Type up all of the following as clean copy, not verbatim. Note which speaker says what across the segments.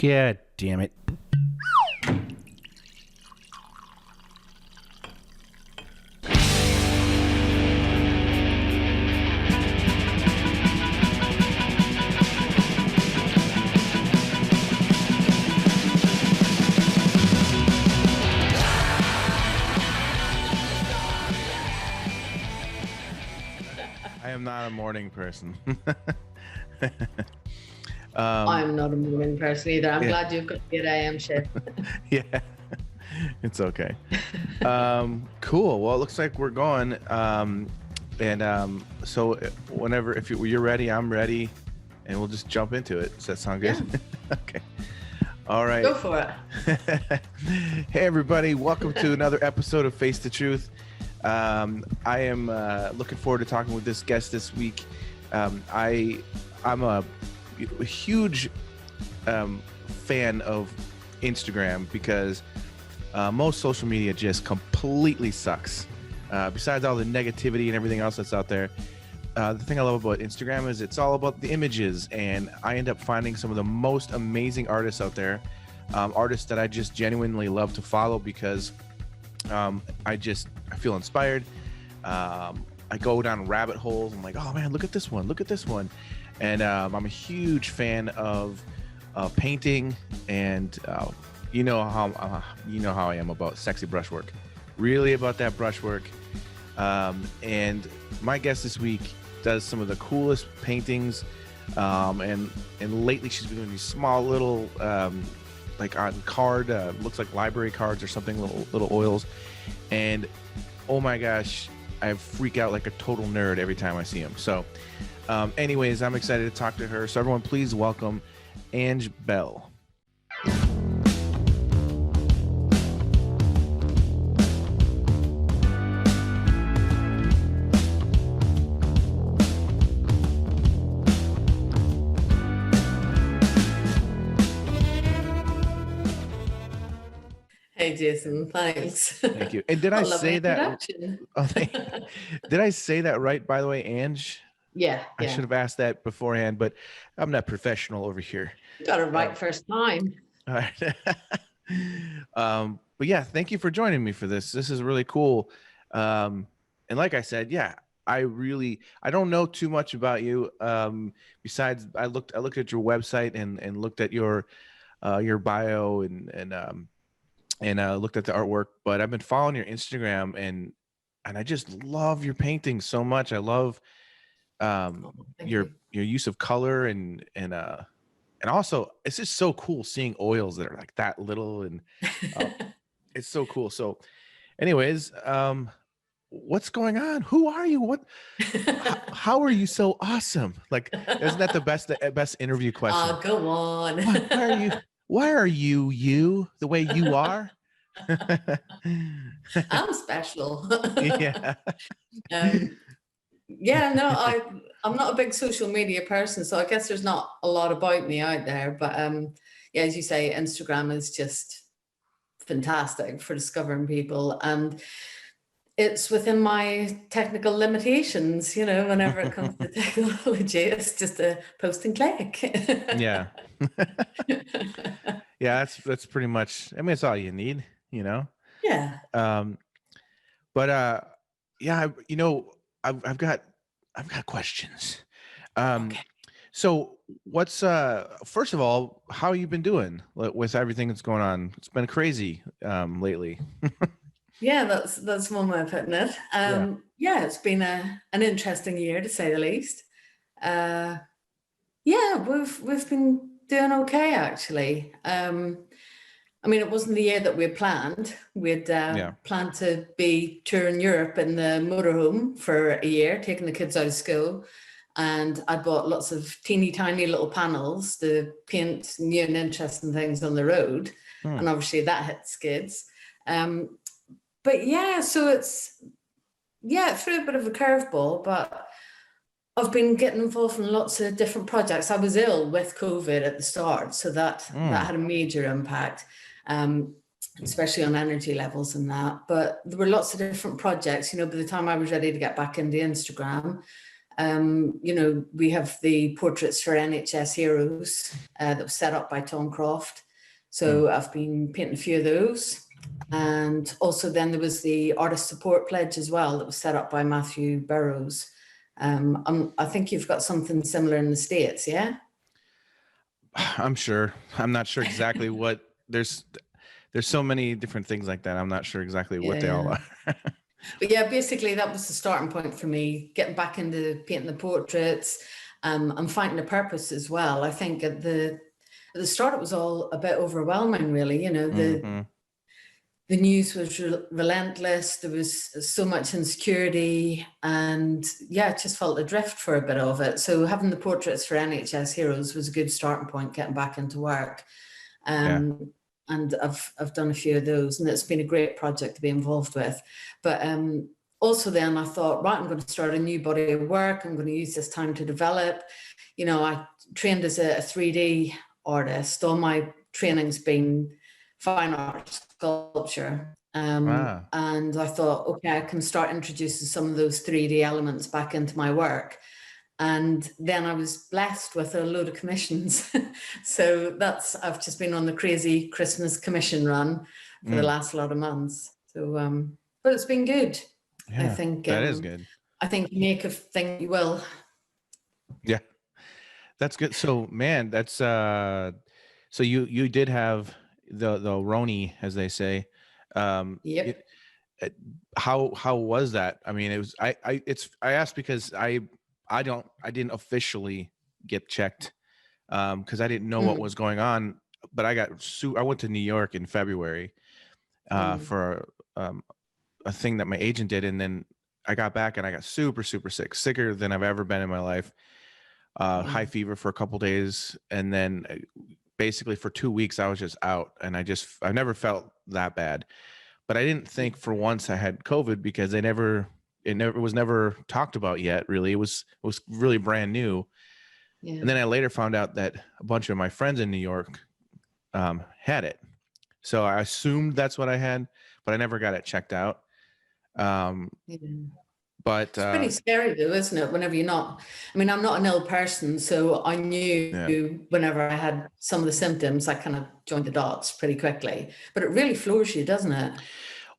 Speaker 1: God damn it. I am not a morning person.
Speaker 2: I'm not a morning person either. I'm glad you've got the 8 a.m. shift.
Speaker 1: Yeah, it's okay. Cool. Well, it looks like we're going. So whenever, if you're ready, I'm ready, and we'll just jump into it. Does that sound good? Yeah. Okay. All right.
Speaker 2: Go for it.
Speaker 1: Hey, everybody. Welcome to another episode of Face the Truth. I am looking forward to talking with this guest this week. I'm a huge fan of Instagram because most social media just completely sucks. Besides all the negativity and everything else that's out there, the thing I love about Instagram is it's all about the images, and I end up finding some of the most amazing artists out there, artists that I just genuinely love to follow because I feel inspired. I go down rabbit holes. I'm like, oh man, look at this one. And I'm a huge fan of painting, and you know how I am about sexy brushwork. Really about that brushwork. And my guest this week does some of the coolest paintings. And lately she's been doing these small little like on card, looks like library cards or something, little oils. And oh my gosh, I freak out like a total nerd every time I see them. So anyways, I'm excited to talk to her. So everyone, please welcome Ange Bell.
Speaker 2: Hey, Jason, thanks.
Speaker 1: Thank you. And did I say that? Oh, did I say that right, by the way, Ange?
Speaker 2: Yeah.
Speaker 1: I should have asked that beforehand, but I'm not professional over here.
Speaker 2: You got it right first time.
Speaker 1: All right. But yeah, thank you for joining me for this. This is really cool. And like I said, yeah, I don't know too much about you. Besides, I looked at your website and looked at your bio and looked at the artwork, but I've been following your Instagram and I just love your paintings so much. I love your use of color and also it's just so cool seeing oils that are like that little, and it's so cool. So anyways, what's going on? Who are you? How are you so awesome? Like, isn't that the best interview question?
Speaker 2: Oh, go on.
Speaker 1: Why are you the way you are?
Speaker 2: I'm special.
Speaker 1: Yeah.
Speaker 2: I'm not a big social media person, so I guess there's not a lot about me out there. But yeah, as you say, Instagram is just fantastic for discovering people, and it's within my technical limitations, whenever it comes to technology. It's just a post and click.
Speaker 1: Yeah. Yeah, that's pretty much, I mean, it's all you need,
Speaker 2: Yeah.
Speaker 1: But yeah, I've got questions.
Speaker 2: Okay.
Speaker 1: So what's first of all, how you been doing with everything that's going on? It's been crazy lately.
Speaker 2: Yeah, that's one way of putting it. Yeah, it's been an interesting year to say the least. Yeah, we've been doing okay actually. I mean, it wasn't the year that we had planned. We'd planned to be touring Europe in the motorhome for a year, taking the kids out of school. And I bought lots of teeny tiny little panels to paint new and interesting things on the road. And obviously that hit skids. But yeah, so it threw a bit of a curveball, but I've been getting involved in lots of different projects. I was ill with COVID at the start, so that had a major impact, especially on energy levels and that. But there were lots of different projects. By the time I was ready to get back into Instagram, We have the portraits for NHS heroes that was set up by Tom Croft. So I've been painting a few of those. And also then there was the artist support pledge as well that was set up by Matthew Burrows. I think you've got something similar in the States, yeah?
Speaker 1: I'm sure. I'm not sure exactly what there's so many different things like that. I'm not sure exactly what they all are.
Speaker 2: But yeah, basically that was the starting point for me, getting back into painting the portraits and finding a purpose as well. I think at the start it was all a bit overwhelming, really. The news was relentless. There was so much insecurity, and yeah, it just felt adrift for a bit of it. So having the portraits for NHS heroes was a good starting point, getting back into work. And I've done a few of those, and it's been a great project to be involved with. But also then I thought, right, I'm going to start a new body of work. I'm going to use this time to develop. I trained as a 3D artist. All my training's been fine art, sculpture. And I thought, okay, I can start introducing some of those 3D elements back into my work. And then I was blessed with a load of commissions. So I've just been on the crazy Christmas commission run for the last lot of months. So, but it's been good.
Speaker 1: Yeah, I think that is good.
Speaker 2: I think you make a thing you will.
Speaker 1: Yeah, that's good. So man, that's, so you did have the Roni, as they say.
Speaker 2: Yep.
Speaker 1: How was that? I mean, it was, I asked because I didn't officially get checked because I didn't know what was going on, but I went to New York in February for a thing that my agent did, and then I got back and I got super, super sick, sicker than I've ever been in my life. High fever for a couple days, and then basically for 2 weeks I was just out, and I never felt that bad, but I didn't think for once I had COVID because it was never talked about yet. Really, it was really brand new. Yeah. And then I later found out that a bunch of my friends in New York had it, so I assumed that's what I had, but I never got it checked out. But
Speaker 2: it's pretty scary though, isn't it? Whenever you're not, I'm not an ill person, so I knew whenever I had some of the symptoms, I kind of joined the dots pretty quickly. But it really floors you, doesn't it?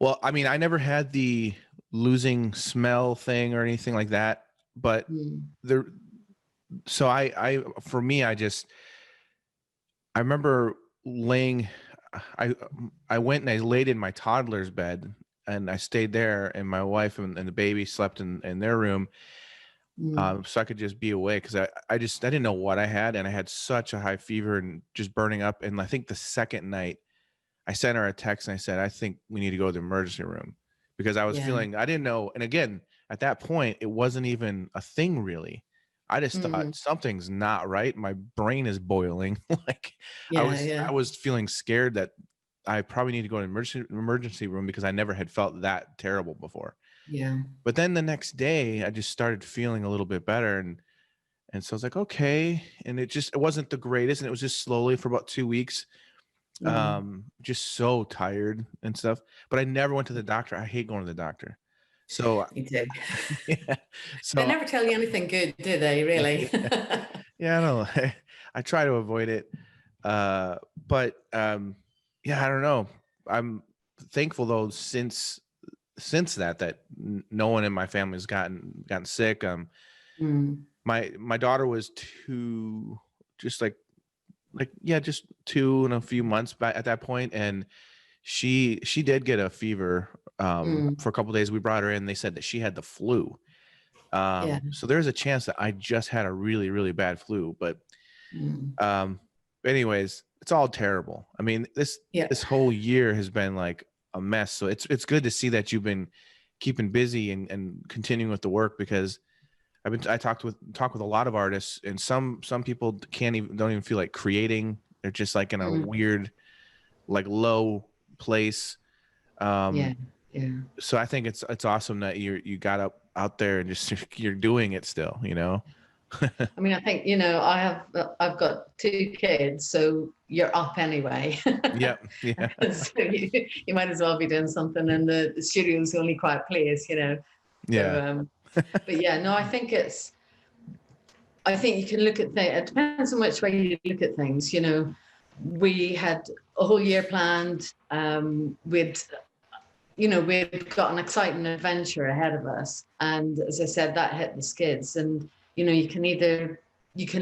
Speaker 1: Well, I never had the losing smell thing or anything like that, but so I remember I went and I laid in my toddler's bed, and I stayed there, and my wife and the baby slept in their room. So I could just be away, because I didn't know what I had, and I had such a high fever and just burning up. And I think the second night I sent her a text and I said, I think we need to go to the emergency room, because I was feeling, I didn't know. And again, at that point, it wasn't even a thing really. I just thought something's not right. My brain is boiling. I was feeling scared that I probably need to go to an emergency room, because I never had felt that terrible before. Yeah. But then the next day I just started feeling a little bit better. And so I was like, okay. And it wasn't the greatest. And it was just slowly for about 2 weeks. Just so tired and stuff. But I never went to the doctor. I hate going to the doctor. So
Speaker 2: me too.
Speaker 1: Yeah. So
Speaker 2: they never tell you anything good, do they, really?
Speaker 1: Yeah, I know. I try to avoid it. But yeah, I don't know. I'm thankful though, since that no one in my family has gotten sick. My daughter was just two and a few months back at that point, and she did get a fever for a couple of days. We brought her in. They said that she had the flu. So there's a chance that I just had a really, really bad flu. But anyways, it's all terrible. This whole year has been like a mess. So it's good to see that you've been keeping busy and continuing with the work, because I talked with a lot of artists, and some people don't even feel like creating. They're just like in a weird, like low place. So I think it's awesome that you got out there and just you're doing it still,
Speaker 2: I think, I've got 2 kids, so you're up anyway.
Speaker 1: Yep. Yeah.
Speaker 2: So you might as well be doing something, and the studio's the only quiet place,
Speaker 1: Yeah.
Speaker 2: So, but yeah, no, I think it's I think you can look at things, it depends on which way you look at things. You know, we had a whole year planned. We'd got an exciting adventure ahead of us. And as I said, that hit the skids. And, you know, you can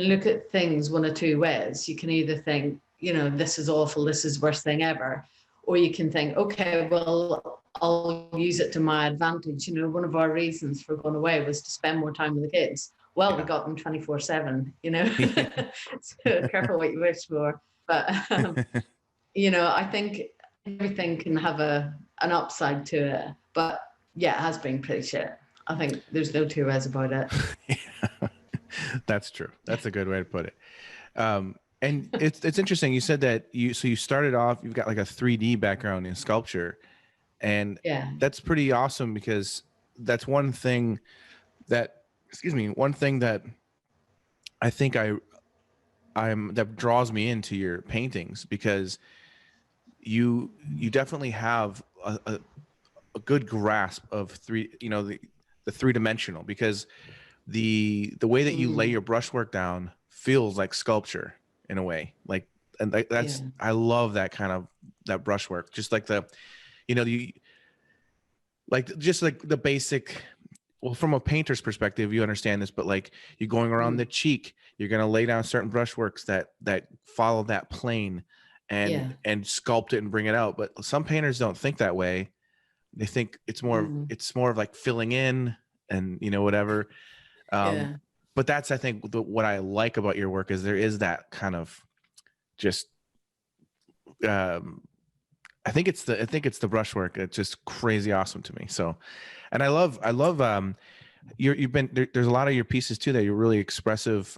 Speaker 2: look at things one or two ways. You can either think, you know, this is awful, this is the worst thing ever. Or you can think, okay, well, I'll use it to my advantage. You know, one of our reasons for going away was to spend more time with the kids. Well, we got them 24/7, you know, so careful what you wish for. But, you know, I think everything can have an upside to it. But yeah, it has been pretty shit. I think there's no two ways about it.
Speaker 1: Yeah, that's true. That's a good way to put it. And it's interesting. You said that you started off, you've got like a 3D background in sculpture, and that's pretty awesome, because that's one thing that I think that draws me into your paintings, because you definitely have a good grasp of the three-dimensional, because the way that you lay your brushwork down feels like sculpture in a way, like, and that's I love that kind of that brushwork, just like just like the basic. Well, from a painter's perspective, you understand this, but like, you're going around the cheek, you're going to lay down certain brushworks that follow that plane and sculpt it and bring it out. But some painters don't think that way. They think it's more of like filling in and, you know, whatever. But that's, I think, what I like about your work is there is that kind of just, I think it's the brushwork. It's just crazy awesome to me. So, and I love you've been there's a lot of your pieces too that you're really expressive,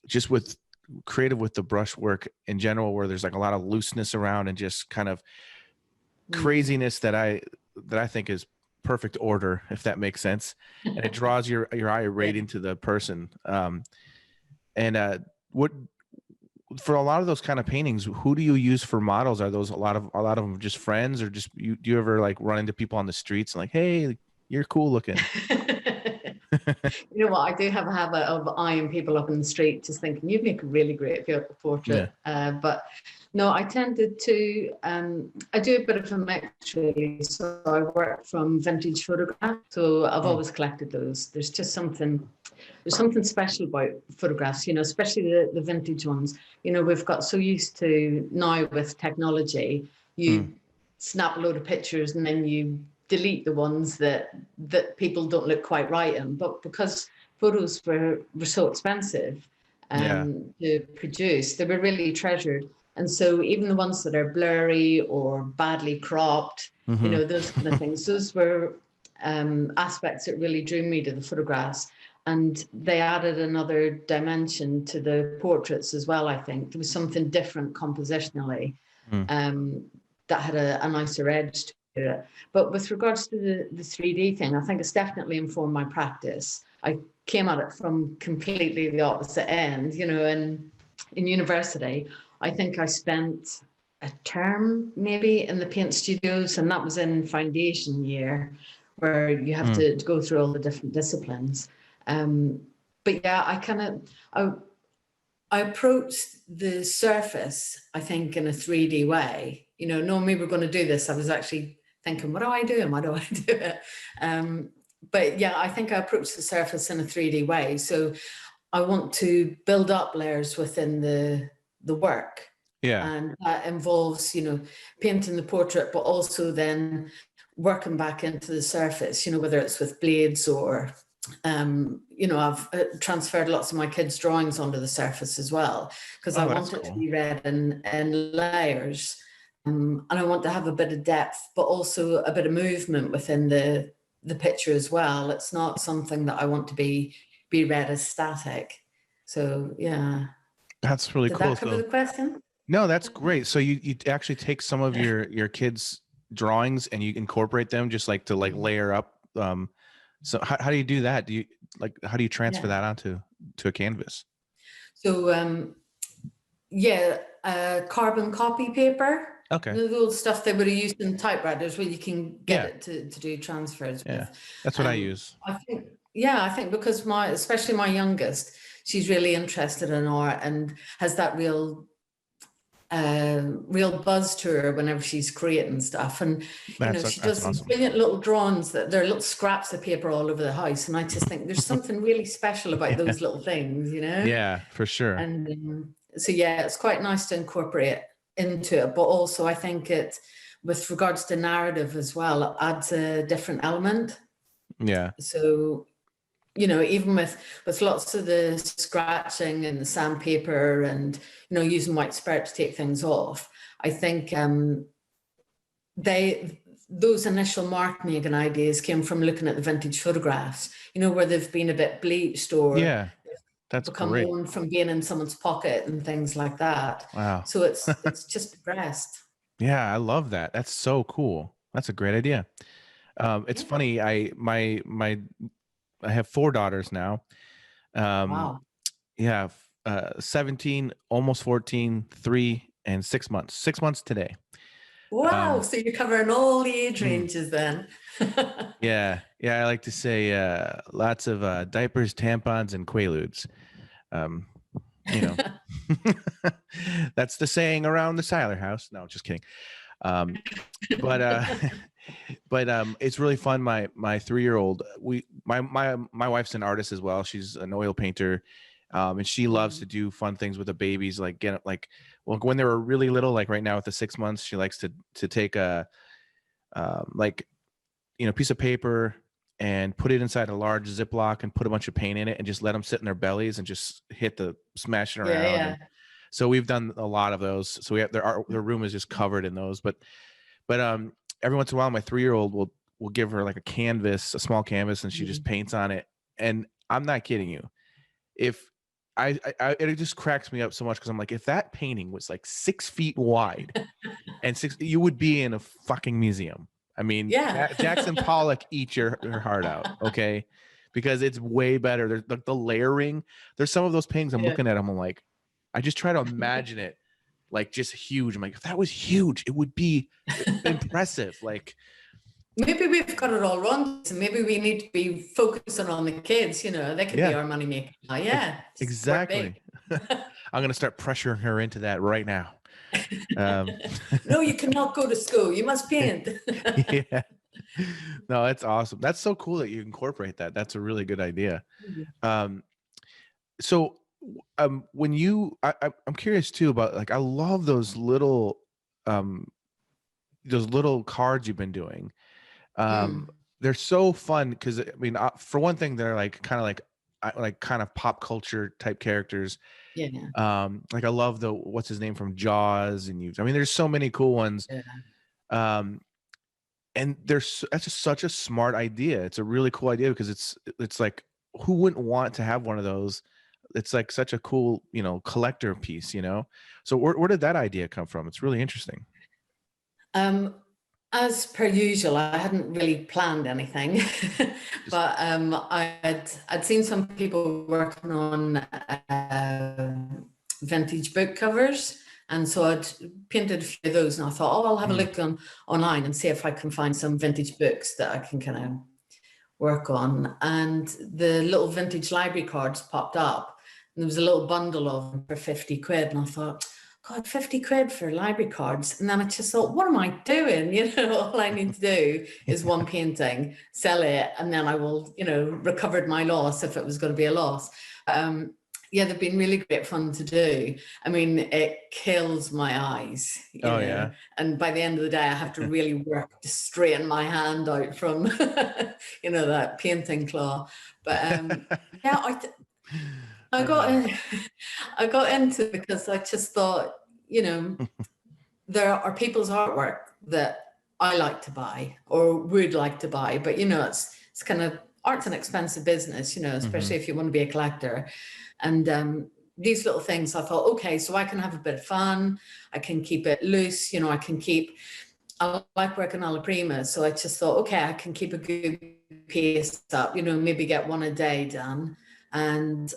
Speaker 1: just with creative with the brushwork in general, where there's like a lot of looseness around and just kind of craziness that I think is perfect order, if that makes sense. And it draws your eye right into the person. What, for a lot of those kind of paintings, who do you use for models? Are those a lot of them just friends, or just do you ever like run into people on the streets and like, hey, you're cool looking?
Speaker 2: You know what? I do have a habit of eyeing people up in the street, just thinking you'd make a really great portrait. But no, I tended to, I do a bit of a mix really. So I work from vintage photographs. So I've always collected those. There's something special about photographs, you know, especially the vintage ones. You know, we've got so used to now with technology, you snap a load of pictures and then you delete the ones that people don't look quite right in. But because photos were so expensive to produce, they were really treasured. And so even the ones that are blurry or badly cropped, you know, those kind of things, those were aspects that really drew me to the photographs. And they added another dimension to the portraits as well, I think. There was something different compositionally that had a nicer edge to it. But with regards to the 3D thing, I think it's definitely informed my practice. I came at it from completely the opposite end, you know, and in university, I think I spent a term maybe in the paint studios, and that was in foundation year, where you have to go through all the different disciplines. But yeah, I approached the surface, I think, in a 3D way. You know, knowing we were going to do this, I was actually thinking, what do I do and why do I do it? But yeah, I think I approached the surface in a 3D way. So I want to build up layers within the work. Yeah. And that involves, you know, painting the portrait, but also then working back into the surface, you know, whether it's with blades or, you know, I've transferred lots of my kids' drawings onto the surface as well, because I want it to be read in layers. And I want to have a bit of depth, but also a bit of movement within the picture as well. It's not something that I want to be read as static. So, yeah.
Speaker 1: That's really cool.
Speaker 2: Did that cover the question?
Speaker 1: No, that's great. So you actually take some of your kids' drawings and you incorporate them just like to like layer up. So how do you do that? How do you transfer that onto a canvas? So,
Speaker 2: carbon copy paper.
Speaker 1: Okay.
Speaker 2: The little stuff they would have used in typewriters where you can get it to do transfers with.
Speaker 1: That's what I use.
Speaker 2: I think because especially my youngest, she's really interested in art and has that real buzz to her whenever she's creating stuff. And she does these brilliant little drawings that they're little scraps of paper all over the house, and I just think there's something really special about those little things,
Speaker 1: Yeah, for sure.
Speaker 2: And so it's quite nice to incorporate into it, but also I think it, with regards to narrative as well, it adds a different element.
Speaker 1: Yeah.
Speaker 2: So even with lots of the scratching and the sandpaper and, using white spirit to take things off, I think those initial mark making ideas came from looking at the vintage photographs, where they've been a bit bleached or
Speaker 1: that's
Speaker 2: become
Speaker 1: great.
Speaker 2: worn from being in someone's pocket and things like that.
Speaker 1: Wow.
Speaker 2: So it's just progressed.
Speaker 1: Yeah, I love that. That's so cool. That's a great idea. It's funny. I have 4 daughters now.
Speaker 2: Wow.
Speaker 1: Yeah. 17, almost 14, 3, and 6 months. 6 months today.
Speaker 2: Wow. So you're covering all the age ranges then.
Speaker 1: Yeah. I like to say lots of diapers, tampons, and Quaaludes. That's the saying around the Seiler house. No, just kidding. But it's really fun. My 3-year-old, my wife's an artist as well. She's an oil painter. And she loves to do fun things with the babies, like when they were really little, like right now with the 6 months, she likes to take a piece of paper and put it inside a large Ziploc and put a bunch of paint in it and just let them sit in their bellies and just smash it around.
Speaker 2: Yeah.
Speaker 1: So we've done a lot of those. So we have their room is just covered in those. But every once in a while, my 3-year-old will give her like a small canvas, and she just paints on it. And I'm not kidding you. If it just cracks me up so much, because I'm like, if that painting was like 6 feet wide and you would be in a fucking museum. I mean, Jackson Pollock eat your heart out, okay? Because it's way better. There's the layering. There's some of those paintings I'm looking at them, I'm like, I just try to imagine it like just huge. I'm like, if that was huge, it would be impressive. Like,
Speaker 2: maybe we've got it all wrong. So maybe we need to be focusing on the kids. They could be our money maker. Yeah,
Speaker 1: exactly. I'm gonna start pressuring her into that right now.
Speaker 2: No, you cannot go to school. You must paint.
Speaker 1: Yeah. No, that's awesome. That's so cool that you incorporate that. That's a really good idea. So when I'm curious too about, like, I love those little cards you've been doing. They're so fun because, I mean, for one thing, they're like kind of pop culture type characters. Like I love what's his name from Jaws, and there's so many cool ones. And that's just such a smart idea. It's a really cool idea because it's like, who wouldn't want to have one of those? It's like such a cool, collector piece, So where did that idea come from? It's really interesting.
Speaker 2: As per usual, I hadn't really planned anything, but I'd seen some people working on vintage book covers, and so I'd painted a few of those, and I thought, I'll have a look online and see if I can find some vintage books that I can kind of work on. And the little vintage library cards popped up, and there was a little bundle of them for 50 quid, and I thought, God, 50 quid for library cards. And then I just thought, what am I doing? All I need to do is one painting, sell it, and then I will, recovered my loss if it was going to be a loss. They've been really great fun to do. I mean, it kills my eyes.
Speaker 1: Yeah.
Speaker 2: And by the end of the day, I have to really work to straighten my hand out from, that painting claw. But I got into it because I just thought, there are people's artwork that I like to buy or would like to buy, but it's kind of, art's an expensive business, especially if you want to be a collector. And these little things, I thought, okay, so I can have a bit of fun. I can keep it loose. I like working alla prima. So I just thought, okay, I can keep a good pace up, maybe get one a day done. And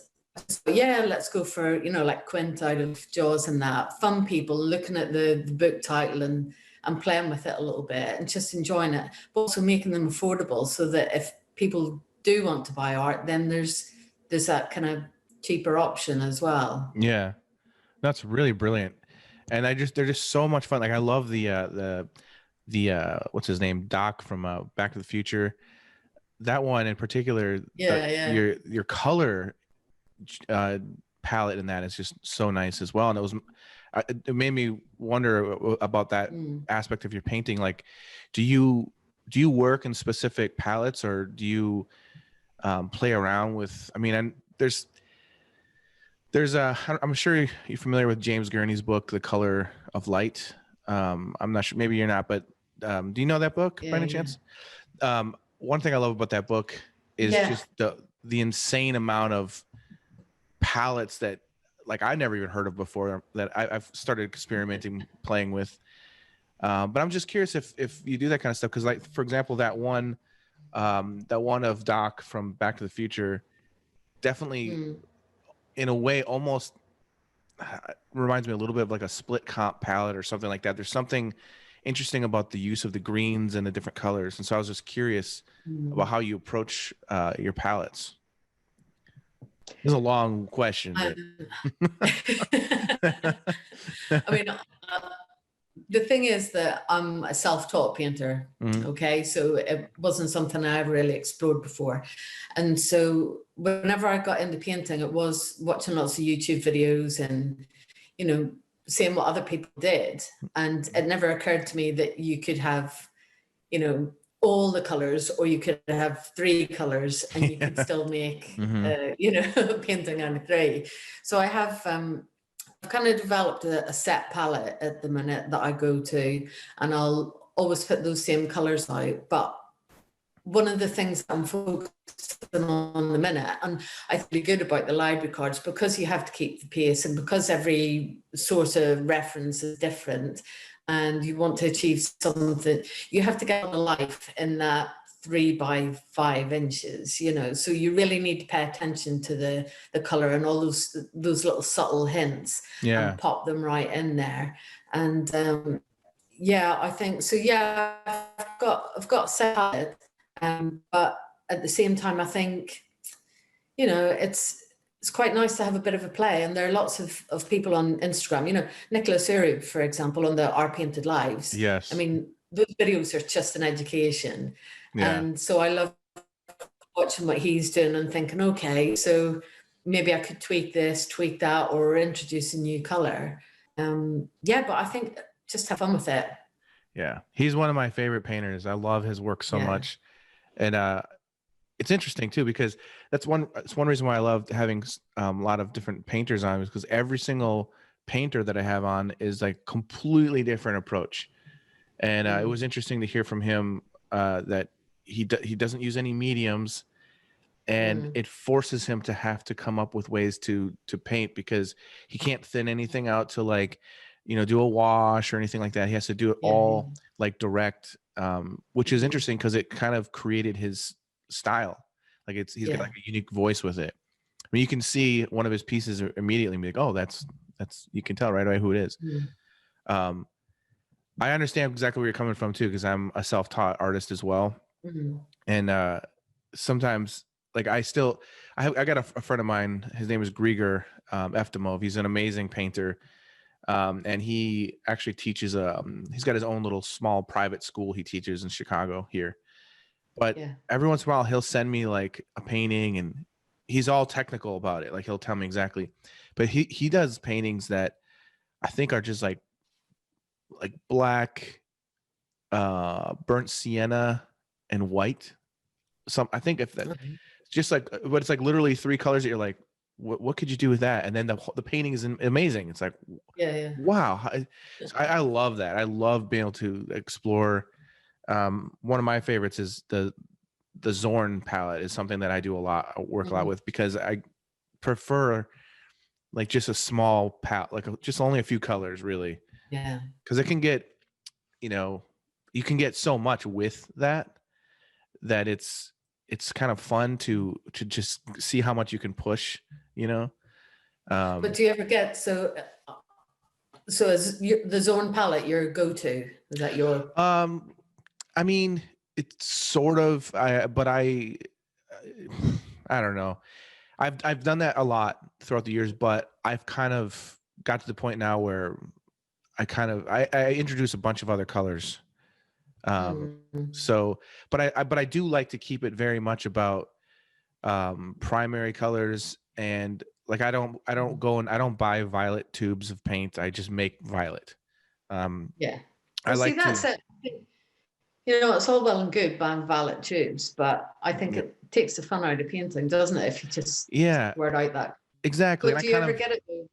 Speaker 2: so, let's go for, like Quint out of Jaws and that. Fun people looking at the book title and playing with it a little bit and just enjoying it, but also making them affordable so that if people do want to buy art, then there's that kind of cheaper option as well.
Speaker 1: Yeah, that's really brilliant. And they're just so much fun. Like I love the what's his name, Doc from Back to the Future. That one in particular, your color palette in that is just so nice as well. And it made me wonder about that aspect of your painting. Like, do you work in specific palettes, or do you play around with? I mean, and there's I'm sure you're familiar with James Gurney's book, The Color of Light. I'm not sure, maybe you're not, but do you know that book by any chance? One thing I love about that book is just the insane amount of palettes that, like, I never even heard of before, that I've started experimenting, playing with. But I'm just curious if you do that kind of stuff, because, like, for example, that one of Doc from Back to the Future definitely, in a way, almost reminds me a little bit of like a split comp palette or something like that. There's something interesting about the use of the greens and the different colors, and so I was just curious about how you approach your palettes. This is a long question, but
Speaker 2: I mean, the thing is that I'm a self-taught painter. Okay, so it wasn't something I ever really explored before, and so whenever I got into painting, it was watching lots of YouTube videos and, you know, seeing what other people did. And it never occurred to me that you could have, you know, all the colors, or you could have 3 colors and you could still make, you know, painting on 3. So I have, I've kind of developed a set palette at the minute that I go to, and I'll always put those same colors out. But one of the things I'm focusing on the minute, and I feel good about the library cards, because you have to keep the pace, and because every source of reference is different, and you want to achieve something, you have to get a life in that 3 by 5 inches, you know. So you really need to pay attention to the color and all those little subtle hints, and pop them right in there. And I think so. Yeah, I've got set palette. But at the same time, I think, you know, it's quite nice to have a bit of a play. And there are lots of people on Instagram, you know, Nicholas Urib, for example, on the Our Painted Lives.
Speaker 1: Yes.
Speaker 2: I mean, those videos are just an education.
Speaker 1: Yeah.
Speaker 2: And so I love watching what he's doing and thinking, okay, so maybe I could tweak this, tweak that, or introduce a new color. But I think just have fun with it.
Speaker 1: Yeah. He's one of my favorite painters. I love his work so much. And it's interesting too, because it's one reason why I love having a lot of different painters on, is because every single painter that I have on is like completely different approach. And it was interesting to hear from him that he doesn't use any mediums, and it forces him to have to come up with ways to paint, because he can't thin anything out to, like, you know, do a wash or anything like that. He has to do it all like direct, which is interesting because it kind of created his style. Like he's got like a unique voice with it. I mean, you can see one of his pieces immediately and be like, oh, that's you can tell right away who it is. I understand exactly where you're coming from too, because I'm a self-taught artist as well. And sometimes, like, I got a friend of mine, his name is Grieger Eftimov. He's an amazing painter. And he actually teaches he's got his own little small private school he teaches in Chicago here. But every once in a while he'll send me like a painting, and he's all technical about it. Like, he'll tell me exactly. But he does paintings that I think are just like black, burnt sienna, and white. I think if that just like, but it's like literally 3 colors that you're like, what could you do with that? And then the painting is amazing. It's like, wow. I love that. I love being able to explore. One of my favorites is the Zorn palette is something that I do work a lot with, because I prefer like just a small palette, like just only a few colors really.
Speaker 2: Yeah.
Speaker 1: Because it can get, you know, you can get so much with that it's kind of fun to just see how much you can push, you know.
Speaker 2: But do you ever get so is the Zorn palette your go-to? Is that your
Speaker 1: I mean, it's sort of, but I don't know. I've done that a lot throughout the years, but I've kind of got to the point now where I introduce a bunch of other colors. So, but I do like to keep it very much about primary colors, and like I don't go and I don't buy violet tubes of paint. I just make violet.
Speaker 2: Yeah.
Speaker 1: I
Speaker 2: Well, see,
Speaker 1: like
Speaker 2: that's
Speaker 1: to,
Speaker 2: it. You know, it's all well and good buying violet tubes, but I think
Speaker 1: yeah,
Speaker 2: it takes the fun out of painting, doesn't it? If you just
Speaker 1: yeah,
Speaker 2: word out that.
Speaker 1: exactly. And
Speaker 2: But
Speaker 1: I
Speaker 2: do you
Speaker 1: kind
Speaker 2: ever
Speaker 1: of,
Speaker 2: get it though,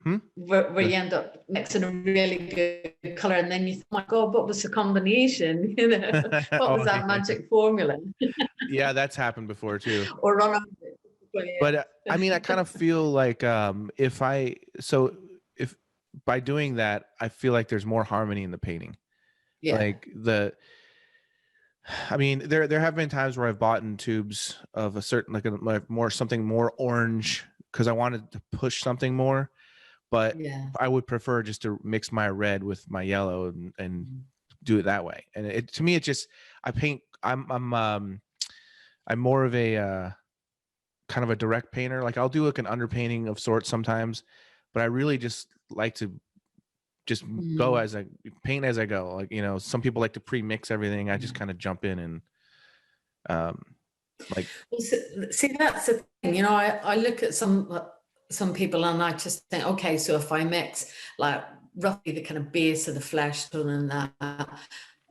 Speaker 1: hmm?
Speaker 2: where you end up mixing a really good color and then you think, oh my God, what was the combination? You know, what was
Speaker 1: Oh,
Speaker 2: that
Speaker 1: yeah.
Speaker 2: magic formula?
Speaker 1: Yeah, that's happened before too.
Speaker 2: Or run out of it.
Speaker 1: But I mean, I kind of feel like if by doing that, I feel like there's more harmony in the painting.
Speaker 2: Yeah.
Speaker 1: Like I mean, there have been times where I've bought in tubes of a certain like more something more orange because I wanted to push something more, but
Speaker 2: Yeah.
Speaker 1: I would prefer just to mix my red with my yellow and do it that way. And it to me, it just I paint. I'm more of a kind of a direct painter. Like I'll do like an underpainting of sorts sometimes, but I really just like to just go
Speaker 2: Mm.
Speaker 1: as I paint as I go. Like, you know, some people like to pre-mix everything. I just
Speaker 2: Yeah.
Speaker 1: kind of jump in and um like
Speaker 2: Well, see, that's the thing. You know, I look at some people and I just think, okay, so if I mix like roughly the kind of base of the flesh tone and that,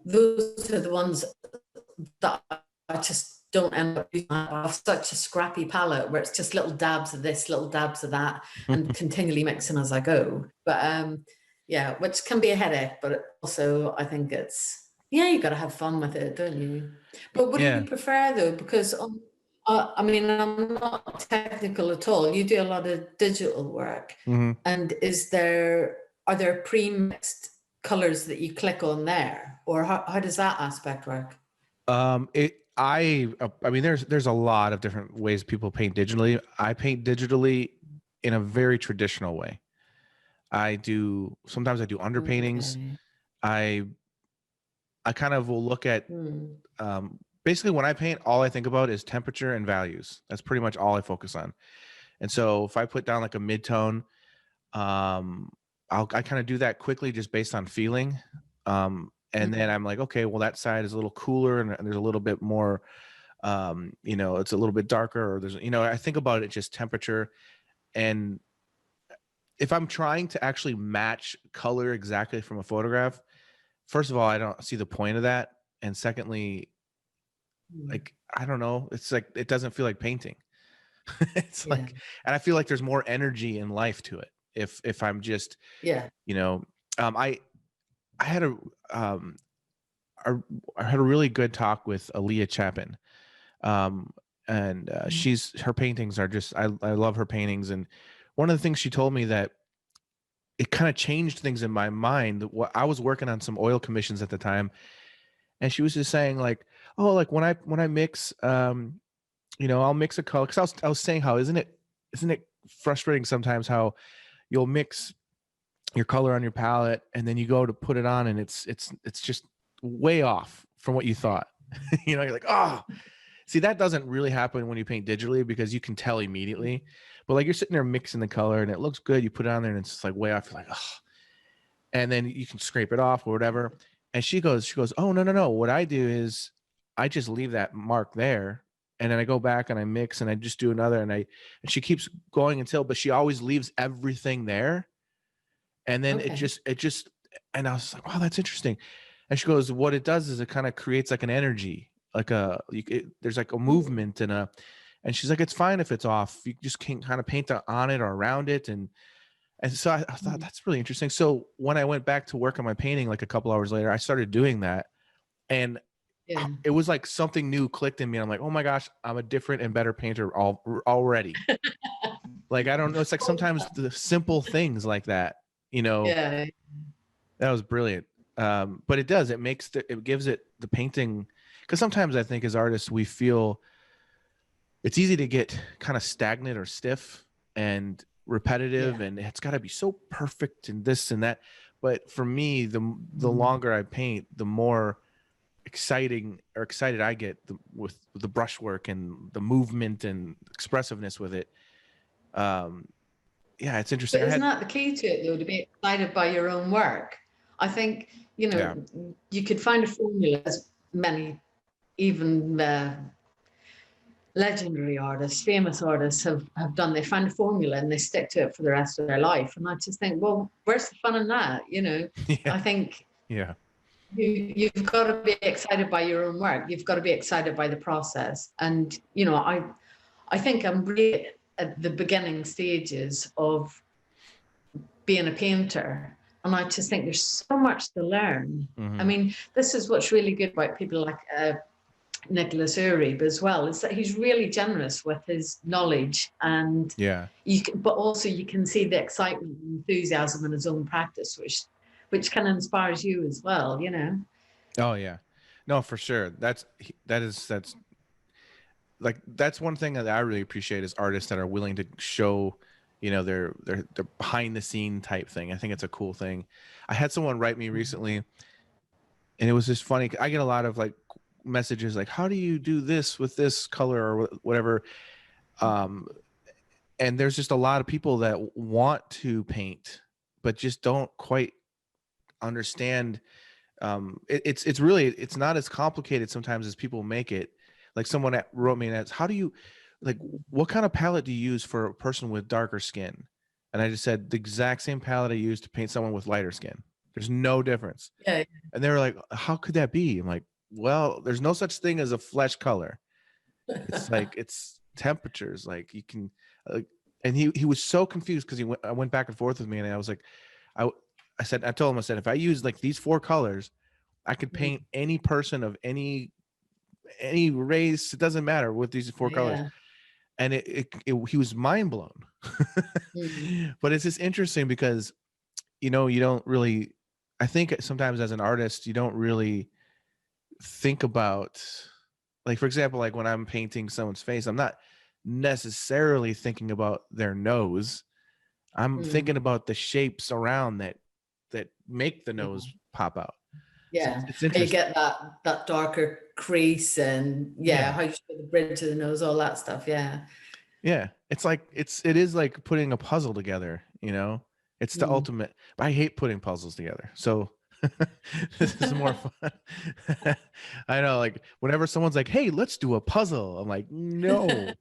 Speaker 2: those are the ones that I just don't end up using. I have such a scrappy palette where it's just little dabs of this, little dabs of that, and continually mixing as I go. But yeah, which can be a headache, but also I think it's, yeah, you got to have fun with it, don't you? But what do you
Speaker 1: yeah.
Speaker 2: prefer though? Because I mean, I'm not technical at all. You do a lot of digital work,
Speaker 1: Hmm.
Speaker 2: and are there pre-mixed colors that you click on there, or how does that aspect work?
Speaker 1: I mean, there's a lot of different ways people paint digitally. I paint digitally in a very traditional way. Sometimes I do underpaintings.
Speaker 2: Okay.
Speaker 1: I I kind of will look at
Speaker 2: Hmm.
Speaker 1: basically when I paint, all I think about is temperature and values. That's pretty much all I focus on. And so if I put down like a mid-tone, um, I kind of do that quickly just based on feeling. And then I'm like, okay, well, that side is a little cooler and there's a little bit more, you know, it's a little bit darker, or there's, you know, I think about it just temperature. And if I'm trying to actually match color exactly from a photograph, first of all, I don't see the point of that. And secondly,
Speaker 2: Hmm.
Speaker 1: like, I don't know, it's like, it doesn't feel like painting. It's
Speaker 2: Yeah.
Speaker 1: like, and I feel like there's more energy and life to it. If I'm just,
Speaker 2: Yeah.
Speaker 1: you know, um, I, I had um, a, I had a really good talk with Aaliyah Chapin. Um, and
Speaker 2: Mm.
Speaker 1: her paintings are just, I love her paintings. And one of the things she told me that it kind of changed things in my mind. What I was working on some oil commissions at the time, and she was just saying like, oh, like when I mix, you know, I'll mix a color, because I was saying how isn't it frustrating sometimes how you'll mix your color on your palette and then you go to put it on and it's just way off from what you thought. You know, you're like, oh, see, that doesn't really happen when you paint digitally because you can tell immediately. But like you're sitting there mixing the color and it looks good, you put it on there and it's just like way off. You're like, oh, and then you can scrape it off or whatever. And she goes, oh, no, no, no. What I do is I just leave that mark there. And then I go back and I mix and I just do another. And she keeps going until, but she always leaves everything there. And then
Speaker 2: Okay.
Speaker 1: and I was like, wow, that's interesting. And she goes, what it does is it kind of creates like an energy, like there's like a
Speaker 2: Mm.
Speaker 1: movement and she's like, it's fine if it's off. You just can kind of paint on it or around it. And so I thought
Speaker 2: Mm.
Speaker 1: that's really interesting. So when I went back to work on my painting, like a couple hours later, I started doing that. And
Speaker 2: Yeah.
Speaker 1: it was like something new clicked in me. I'm like, oh my gosh, I'm a different and better painter already. Like, I don't know. It's like sometimes the simple things like that, you know,
Speaker 2: Yeah.
Speaker 1: that was brilliant. But it gives it the painting. Because sometimes I think as artists, we feel it's easy to get kind of stagnant or stiff and repetitive,
Speaker 2: Yeah.
Speaker 1: and it's got to be so perfect and this and that. But for me, the
Speaker 2: Mm.
Speaker 1: longer I paint, the more excited I get with the brushwork and the movement and expressiveness with it. Yeah, it's interesting.
Speaker 2: But isn't that the key to it, though, to be excited by your own work? I think, you could find a formula, as many, even legendary artists, famous artists have done. They find a formula and they stick to it for the rest of their life. And I just think, well, where's the fun in that? I think you've got to be excited by your own work. You've got to be excited by the process. And, I think I'm really at the beginning stages of being a painter. And I just think there's so much to learn.
Speaker 1: Mm-hmm.
Speaker 2: I mean, this is what's really good about people like Nicholas Urib as well, is that he's really generous with his knowledge, and but also you can see the excitement and enthusiasm in his own practice, which kind of inspires you as well,
Speaker 1: Oh yeah, no, for sure. That's one thing that I really appreciate is artists that are willing to show, their behind the scene type thing. I think it's a cool thing. I had someone write me recently, and it was just funny. I get a lot of like messages like, how do you do this with this color or whatever, and there's just a lot of people that want to paint but just don't quite understand. It's not as complicated sometimes as people make it. Like someone that wrote me and asked, how do you, like, what kind of palette do you use for a person with darker skin? And I just said the exact same palette I use to paint someone with lighter skin. There's no difference. And they were like, how could that be? I'm like, well, there's no such thing as a flesh color. It's like, it's temperatures. Like you can, and he was so confused because I went back and forth with me, and I was like, I told him, I said, if I use like these 4 colors, I could paint any person of any race. It doesn't matter with these 4 colors. And he was mind blown. But it's just interesting because, you don't really, I think sometimes as an artist, you don't really think about, like, for example, like when I'm painting someone's face, I'm not necessarily thinking about their nose. I'm thinking about the shapes around that make the nose pop out.
Speaker 2: Yeah,
Speaker 1: so it's interesting.
Speaker 2: You get that darker crease and how you show the bridge of the nose, all that stuff. Yeah,
Speaker 1: it's like it is like putting a puzzle together. It's the ultimate. But I hate putting puzzles together, so this is more fun. I know, like whenever someone's like, hey, let's do a puzzle, I'm like, no,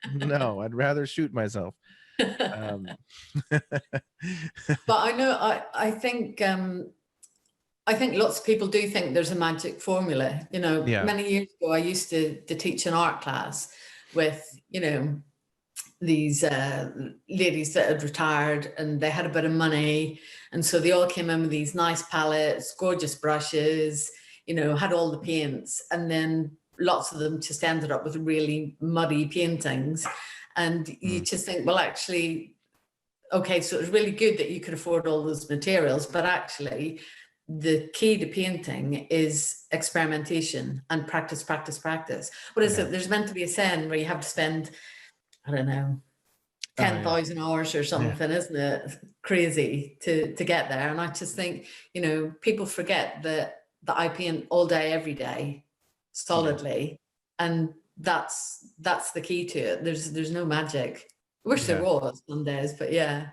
Speaker 1: I'd rather shoot myself. But
Speaker 2: I know, I think lots of people do think there's a magic formula. Many years ago, I used to teach an art class with, these ladies that had retired, and they had a bit of money. And so they all came in with these nice palettes, gorgeous brushes, had all the paints. And then lots of them just ended up with really muddy paintings. And you just think, well, actually, okay, so it was really good that you could afford all those materials, but actually the key to painting is experimentation and practice. What is it? There's meant to be a saying where you have to spend, I don't know, 10,000 hours or something, isn't it? Crazy to get there. And I just think, people forget that I paint all day, every day, solidly. And that's the key to it. There's no magic. I wish there was some days, but
Speaker 1: I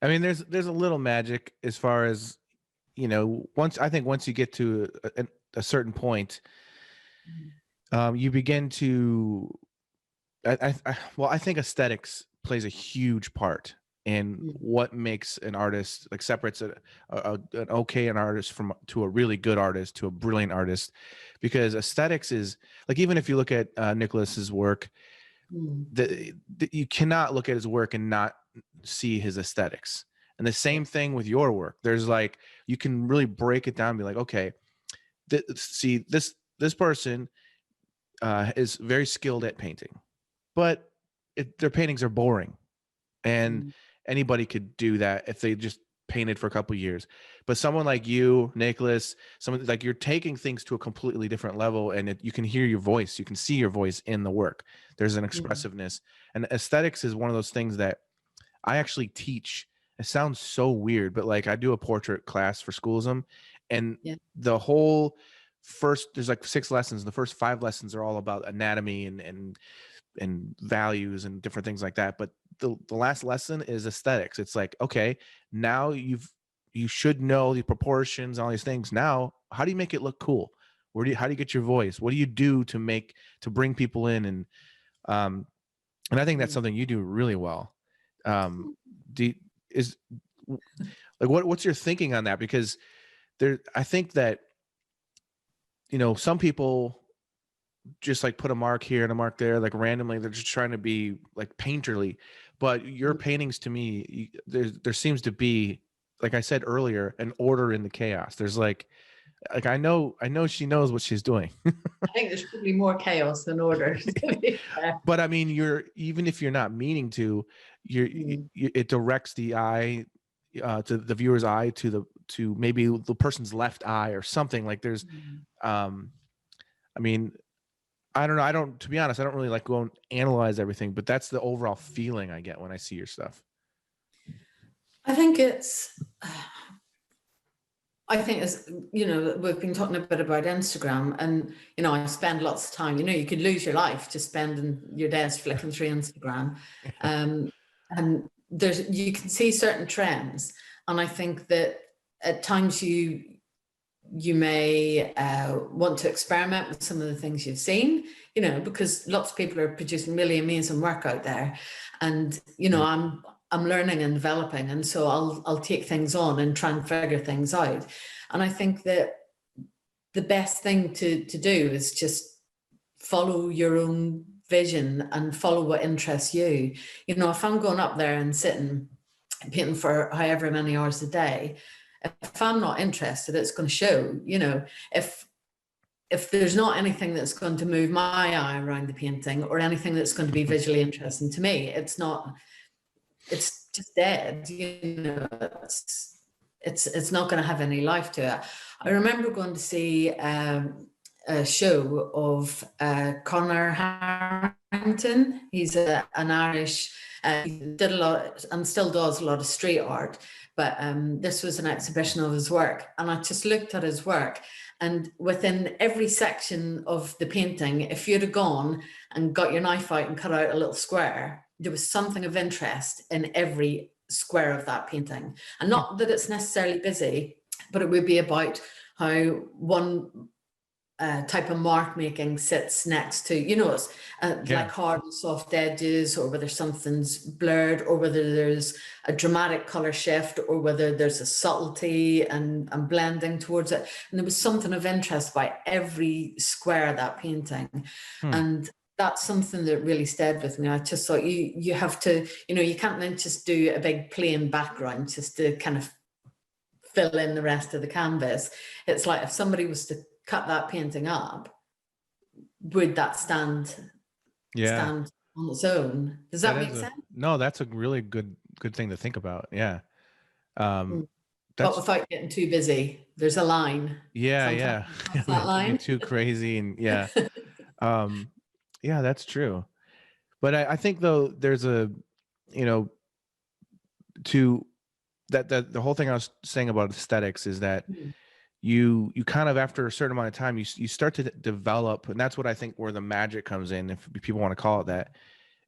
Speaker 1: mean, there's a little magic as far as, once you get to a certain point, you begin to, I think aesthetics plays a huge part in what makes an artist, like separates an artist to a really good artist to a brilliant artist, because aesthetics is like, even if you look at Nicholas's work, you cannot look at his work and not see his aesthetics. And the same thing with your work. There's like, you can really break it down and be like, okay, this person is very skilled at painting, but their paintings are boring, and anybody could do that if they just painted for a couple of years. But someone like you, Nicholas, someone like, you're taking things to a completely different level, and you can hear your voice, you can see your voice in the work. There's an expressiveness, and aesthetics is one of those things that I actually teach. It sounds so weird, but like I do a portrait class for schoolism, and the whole there's like 6 lessons. The first 5 lessons are all about anatomy and values and different things like that. But the last lesson is aesthetics. It's like, okay, now you should know the proportions, all these things. Now, how do you make it look cool? How do you get your voice? What do you do to bring people in? And I think that's something you do really well. What's your thinking on that? Because I think that, some people just like put a mark here and a mark there, like randomly. They're just trying to be like painterly, but your paintings, to me, there seems to be, like I said earlier, an order in the chaos. There's like I know she knows what she's doing.
Speaker 2: I think there's probably more chaos than order.
Speaker 1: But I mean, even if you're not meaning to, it directs the eye, to the viewer's eye, to maybe the person's left eye or something. Like there's, I mean, I don't know. To be honest, I don't really like go and analyze everything, but that's the overall feeling I get when I see your stuff.
Speaker 2: I think it's, we've been talking a bit about Instagram, and, I spend lots of time, you could lose your life just spending your days flicking through Instagram. And you can see certain trends. And I think that at times you may want to experiment with some of the things you've seen, because lots of people are producing really amazing work out there. And, I'm learning and developing. And so I'll take things on and try and figure things out. And I think that the best thing to do is just follow your own vision and follow what interests you. If I'm going up there and sitting painting for however many hours a day, if I'm not interested, it's going to show. If there's not anything that's going to move my eye around the painting or anything that's going to be visually interesting to me, it's just dead. It's not going to have any life to it. I remember going to see a show of Conor Harrington. He's an Irish. He did a lot and still does a lot of street art, but this was an exhibition of his work, and I just looked at his work, and within every section of the painting, if you'd have gone and got your knife out and cut out a little square, there was something of interest in every square of that painting. And not that it's necessarily busy, but it would be about how one type of mark making sits next to, it's like hard and soft edges, or whether something's blurred, or whether there's a dramatic color shift, or whether there's a subtlety and blending towards it. And there was something of interest by every square of that painting. And that's something that really stayed with me. I just thought you have to, you can't then just do a big plain background just to kind of fill in the rest of the canvas. It's like if somebody was to cut that painting up, would that stand on its own? Does that make sense?
Speaker 1: No, that's a really good thing to think about. Yeah.
Speaker 2: But without getting too busy, there's a line.
Speaker 1: Yeah.
Speaker 2: That line.
Speaker 1: Too crazy and yeah. Yeah, that's true. But I think though there's the whole thing I was saying about aesthetics is that you kind of, after a certain amount of time, you start to develop, and that's what I think where the magic comes in, if people want to call it that,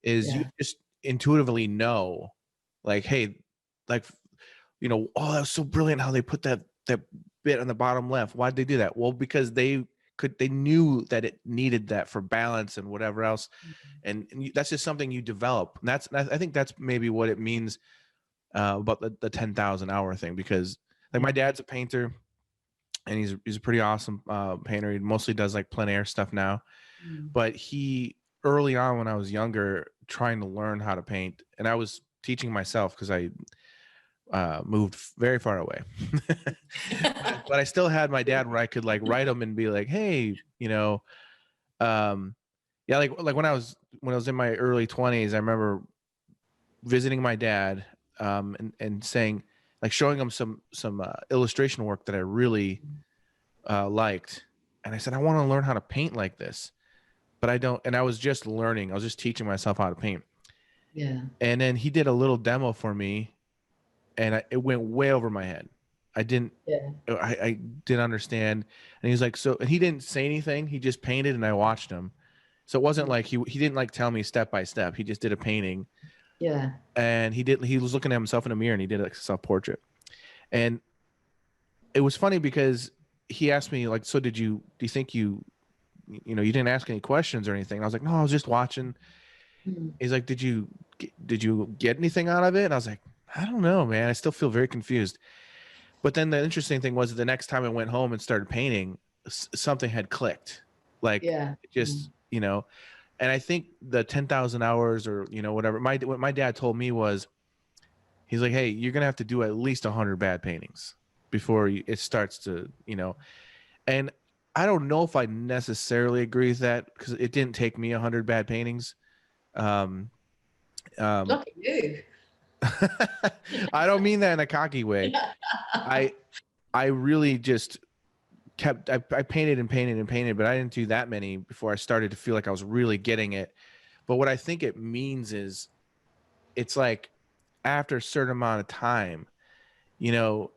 Speaker 1: is you just intuitively know, like, hey, like, oh, that was so brilliant how they put that bit on the bottom left. Why'd they do that? Well, because they knew that it needed that for balance and whatever else. And that's just something you develop. And I think that's maybe what it means about the 10,000 hour thing, because like my dad's a painter and he's a pretty awesome painter. He mostly does like plein air stuff now, but he, early on when I was younger, trying to learn how to paint, and I was teaching myself because I moved very far away, but I still had my dad where I could like write him and be like, hey, like when I was in my early 20s, I remember visiting my dad and saying, like, showing him some illustration work that I really liked, and I said, I want to learn how to paint like this, but I don't. And I was just learning. I was just teaching myself how to paint. Yeah. And then he did a little demo for me, and it went way over my head. I didn't, I didn't understand. And he was like, so, and he didn't say anything. He just painted and I watched him. So it wasn't like he didn't like tell me step by step. He just did a painting.
Speaker 2: Yeah.
Speaker 1: And he was looking at himself in a mirror and he did like a self-portrait. And it was funny because he asked me like, so do you think you didn't ask any questions or anything? And I was like, no, I was just watching. He's like, did you get anything out of it? And I was like, I don't know, man. I still feel very confused. But then the interesting thing was the next time I went home and started painting, something had clicked. Like, just, and I think the 10,000 hours or, whatever, what my dad told me was, he's like, hey, you're going to have to do at least 100 bad paintings before it starts to, and I don't know if I necessarily agree with that because it didn't take me 100 bad paintings.
Speaker 2: Look at you.
Speaker 1: I don't mean that in a cocky way. I really just I painted and painted and painted, but I didn't do that many before I started to feel like I was really getting it. But what I think it means is it's like after a certain amount of time, you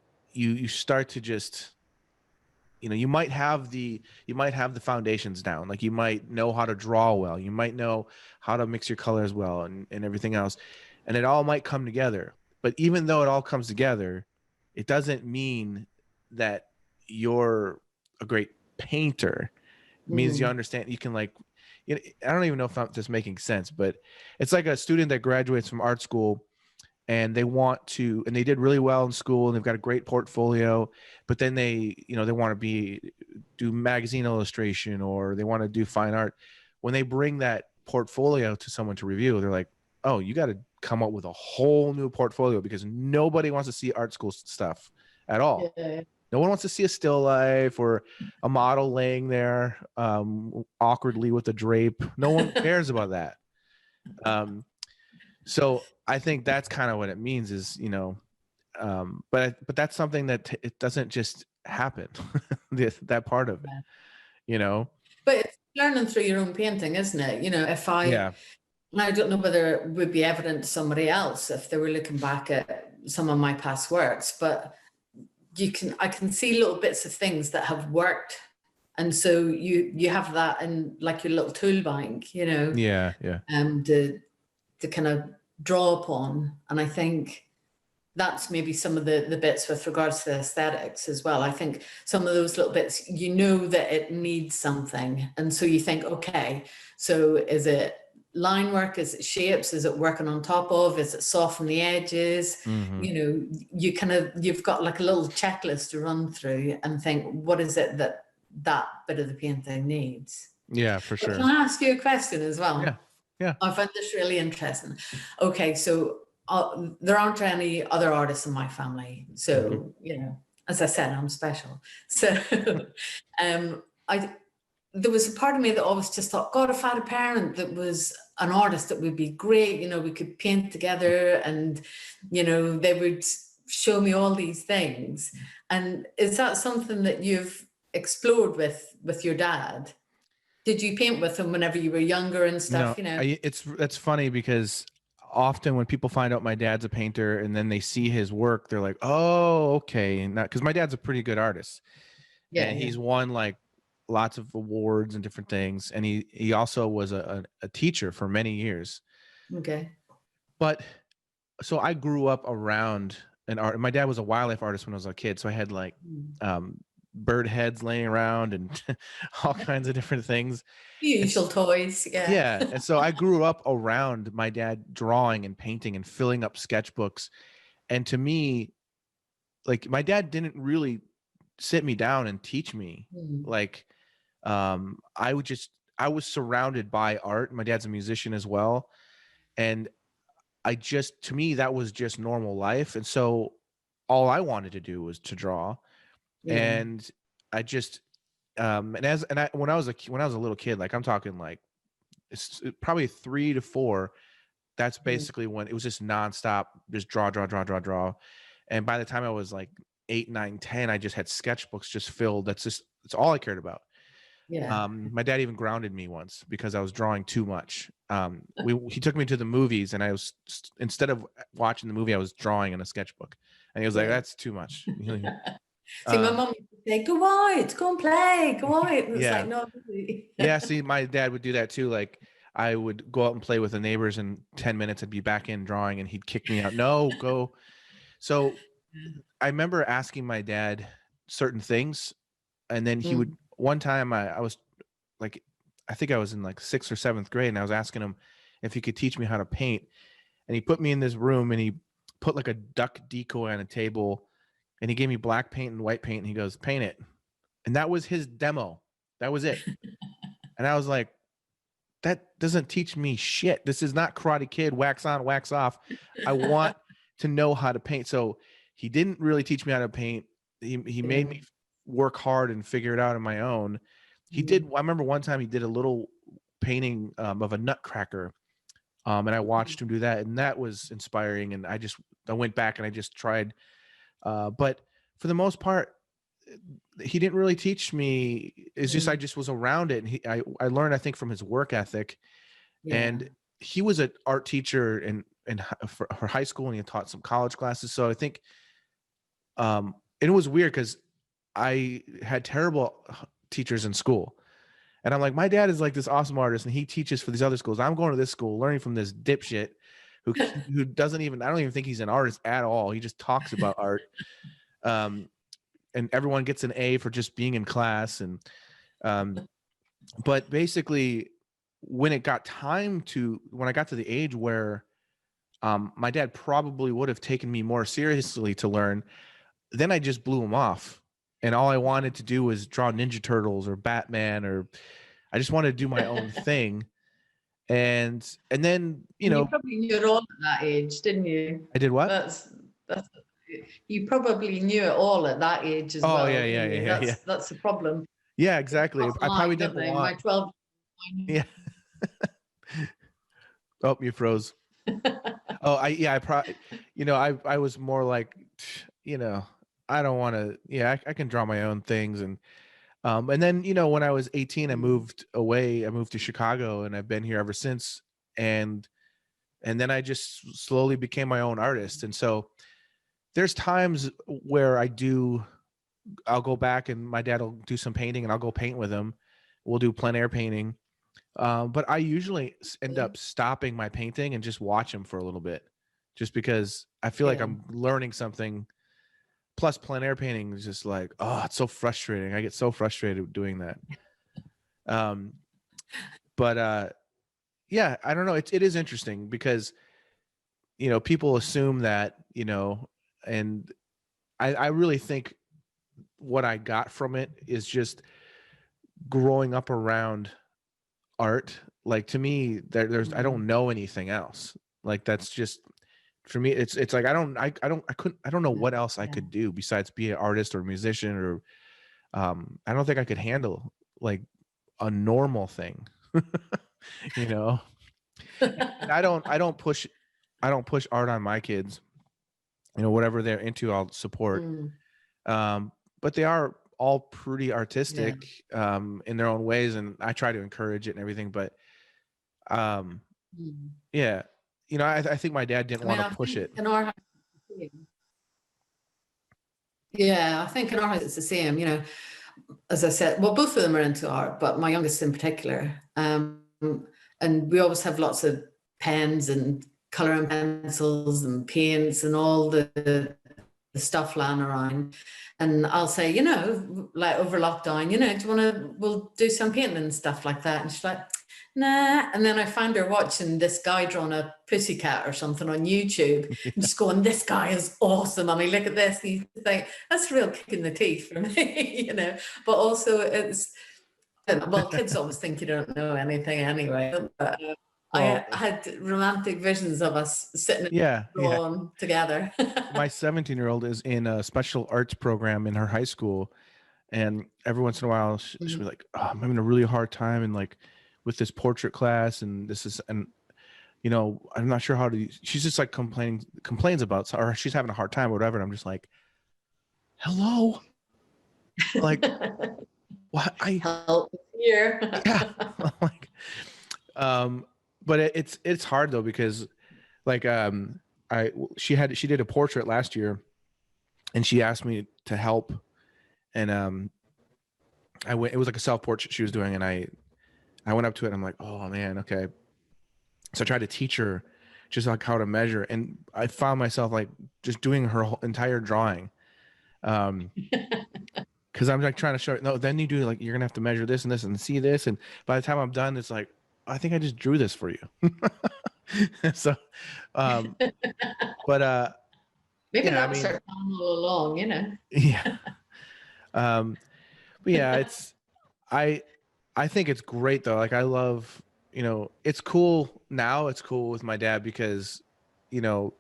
Speaker 1: start to just, you might have the foundations down. Like you might know how to draw well. You might know how to mix your colors well and everything else. And it all might come together. But even though it all comes together, it doesn't mean that you're a great painter. It means you understand, you can like, I don't even know if I'm just making sense, but it's like a student that graduates from art school and they did really well in school and they've got a great portfolio, but then they want to do magazine illustration or they want to do fine art. When they bring that portfolio to someone to review, they're like, oh, you got to come up with a whole new portfolio because nobody wants to see art school stuff at all. No one wants to see a still life or a model laying there awkwardly with a drape. No one cares about that. So I think that's kind of what it means is, but that's something that it doesn't just happen. That part of it,
Speaker 2: But it's learning through your own painting, isn't it? If I don't know whether it would be evident to somebody else if they were looking back at some of my past works, but I can see little bits of things that have worked. And so you have that in like your little tool bank, to kind of draw upon. And I think that's maybe some of the bits with regards to the aesthetics as well. I think some of those little bits, that it needs something. And so you think, okay, so is it line work? Is it shapes? Is it working on top of? Is it soften the edges? You've got like a little checklist to run through and think, what is it that bit of the painting needs?
Speaker 1: Yeah, for sure.
Speaker 2: But can I ask you a question as well?
Speaker 1: Yeah.
Speaker 2: I find this really interesting. Okay, so there aren't any other artists in my family. So, as I said, I'm special. So there was a part of me that always just thought, God, if I had a parent that was an artist, that would be great. We could paint together and, they would show me all these things. And is that something that you've explored with your dad? Did you paint with him whenever you were younger and stuff?
Speaker 1: No, it's funny because often when people find out my dad's a painter and then they see his work, they're like, oh, okay. And because my dad's a pretty good artist. Yeah. And he's won like lots of awards and different things. And he also was a teacher for many years.
Speaker 2: Okay.
Speaker 1: But so I grew up around an art. My dad was a wildlife artist when I was a kid. So I had like bird heads laying around and all kinds of different things.
Speaker 2: Usual toys.
Speaker 1: Yeah. And so I grew up around my dad drawing and painting and filling up sketchbooks. And to me, like my dad didn't really sit me down and teach me. Like I was surrounded by art. My dad's a musician as well. And to me, that was just normal life. And so all I wanted to do was to draw. And I just, when I was a little kid, like I'm talking like it's probably 3 to 4. That's basically when it was just nonstop, just draw. And by the time I was like 8, 9, 10, I just had sketchbooks just filled. That's all I cared about.
Speaker 2: Yeah.
Speaker 1: My dad even grounded me once because I was drawing too much. He took me to the movies and I was, instead of watching the movie, I was drawing in a sketchbook. And he was like, that's too much.
Speaker 2: See, my mom used to say, go out, go and play, go out. And it's
Speaker 1: Yeah.
Speaker 2: like, no.
Speaker 1: Yeah, see, my dad would do that too. Like, I would go out and play with the neighbors, and 10 minutes I'd be back in drawing, and he'd kick me out. No, go. So I remember asking my dad certain things, and then he would, one time I was like, I think I was in like 6th or 7th grade, and I was asking him if he could teach me how to paint. And he put me in this room, and he put like a duck decoy on a table, and he gave me black paint and white paint, and he goes, paint it. And that was his demo. That was it. And I was like, that doesn't teach me shit. This is not Karate Kid, wax on, wax off. I want to know how to paint. So he didn't really teach me how to paint. He made me work hard and figure it out on my own. He did. I remember one time he did a little painting of a nutcracker. And I watched him do that, and that was inspiring. And I went back and I just tried. But for the most part, he didn't really teach me. It's just, I just was around it. And I learned, I think, from his work ethic. And he was an art teacher for high school, and he taught some college classes. So I think, and it was weird because I had terrible teachers in school. And I'm like, my dad is like this awesome artist, and he teaches for these other schools. I'm going to this school, learning from this dipshit who doesn't even, I don't even think he's an artist at all. He just talks about art. And everyone gets an A for just being in class. And, but basically when I got to the age where, my dad probably would have taken me more seriously to learn, then I just blew him off. And all I wanted to do was draw Ninja Turtles or Batman, or I just wanted to do my own thing. And then, you
Speaker 2: probably knew it all at that age, didn't you?
Speaker 1: I did what?
Speaker 2: That's you probably knew it all at that age as well.
Speaker 1: Oh yeah.
Speaker 2: That's the problem.
Speaker 1: Yeah, exactly. I probably didn't want.
Speaker 2: My 12.
Speaker 1: Yeah. Oh, you froze. Oh, I was more like, I don't want to. Yeah, I can draw my own things. And then, when I was 18, I moved away. I moved to Chicago, and I've been here ever since. And then I just slowly became my own artist. And so there's times where I'll go back, and my dad will do some painting, and I'll go paint with him. We'll do plein air painting. But I usually end up stopping my painting and just watch him for a little bit, just because I feel like I'm learning something. Plus, plein air painting is just like, oh, it's so frustrating. I get so frustrated doing that. But yeah, I don't know. It is interesting because, people assume that, and I really think what I got from it is just growing up around art. Like, to me, I don't know anything else. Like, that's just, for me, it's like I don't know what else I could do besides be an artist or a musician, or I don't think I could handle like a normal thing. And I don't push art on my kids. Whatever they're into, I'll support. But they are all pretty artistic in their own ways, and I try to encourage it and everything. But yeah. I think my dad didn't want to push it.
Speaker 2: In our house, I think in our house it's the same. As I said, well, both of them are into art, but my youngest in particular. And we always have lots of pens and coloring pencils and paints and all the stuff lying around. And I'll say, like over lockdown, do you want to? We'll do some painting and stuff like that. And she's like, nah. And then I find her watching this guy drawing a pussycat or something on YouTube, and just going, this guy is awesome. I mean, look at this. And you think, that's a real kick in the teeth for me, But also it's, well, kids always think you don't know anything anyway. But I had romantic visions of us sitting drawing together.
Speaker 1: My 17-year-old is in a special arts program in her high school. And every once in a while, she'll be like, oh, I'm having a really hard time. And like, with this portrait class, and I'm not sure how to, she's just like complains about, or she's having a hard time or whatever. And I'm just like, hello. Like, what? I
Speaker 2: help here.
Speaker 1: Yeah. Like, but it's hard though, because like, she did a portrait last year, and she asked me to help. And I went. It was like a self portrait she was doing, and I went up to it. And I'm like, oh man, okay. So I tried to teach her just like how to measure, and I found myself like just doing her whole entire drawing. Because I'm like trying to show her, no, then you do like, you're gonna have to measure this and this and see this, and by the time I'm done, it's like, I think I just drew this for you. So, but
Speaker 2: Maybe
Speaker 1: yeah, I
Speaker 2: that was
Speaker 1: mean,
Speaker 2: our plan all along, you know.
Speaker 1: yeah, but yeah, I I think it's great though. Like I love, it's cool now. It's cool with my dad because, you know,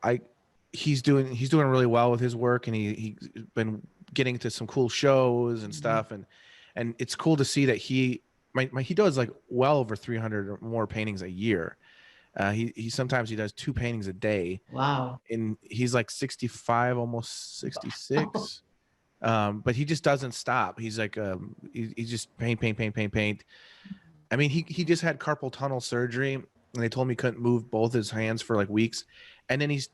Speaker 1: I he's doing really well with his work, and he's been getting to some cool shows and stuff, and it's cool to see that he does like well over 300 or more paintings a year. He sometimes he does 2 paintings a day,
Speaker 2: Wow.
Speaker 1: and he's like 65, almost 66. But he just doesn't stop. He's like he just paint. I mean, he just had carpal tunnel surgery, and they told me he couldn't move both his hands for like weeks, and then he's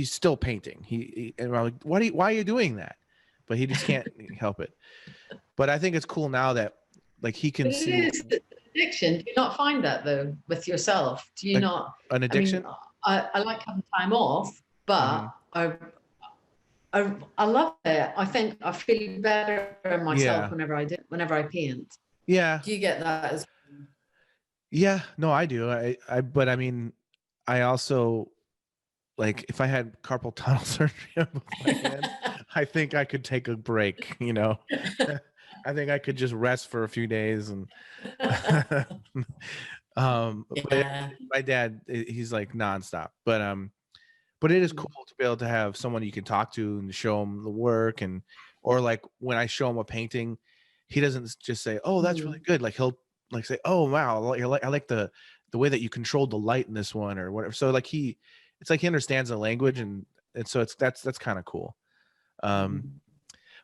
Speaker 1: still painting. And I'm like, why are you doing that? But he just can't help it. But I think it's cool now that like he can
Speaker 2: But it
Speaker 1: see
Speaker 2: is addiction. Do you not find that though with yourself? Do you
Speaker 1: like
Speaker 2: not?
Speaker 1: an
Speaker 2: I mean,
Speaker 1: addiction.
Speaker 2: I like having time off, but
Speaker 1: Hmm.
Speaker 2: I love it. I think I feel better in myself
Speaker 1: Yeah,
Speaker 2: whenever I paint.
Speaker 1: yeah,
Speaker 2: Do you get that as
Speaker 1: yeah. No, I do. But I mean, I also like if I had carpal tunnel surgery on both my hands, I think I could take a break. I think I could just rest for a few days and but
Speaker 2: yeah.
Speaker 1: my dad, he's like nonstop. But it is cool to be able to have someone you can talk to and show him the work, and or like when I show him a painting, he doesn't just say, "Oh, that's really good." Like he'll like say, "Oh, wow, I like the way that you controlled the light in this one," or whatever. So like it's like he understands the language, and so that's kind of cool. Um,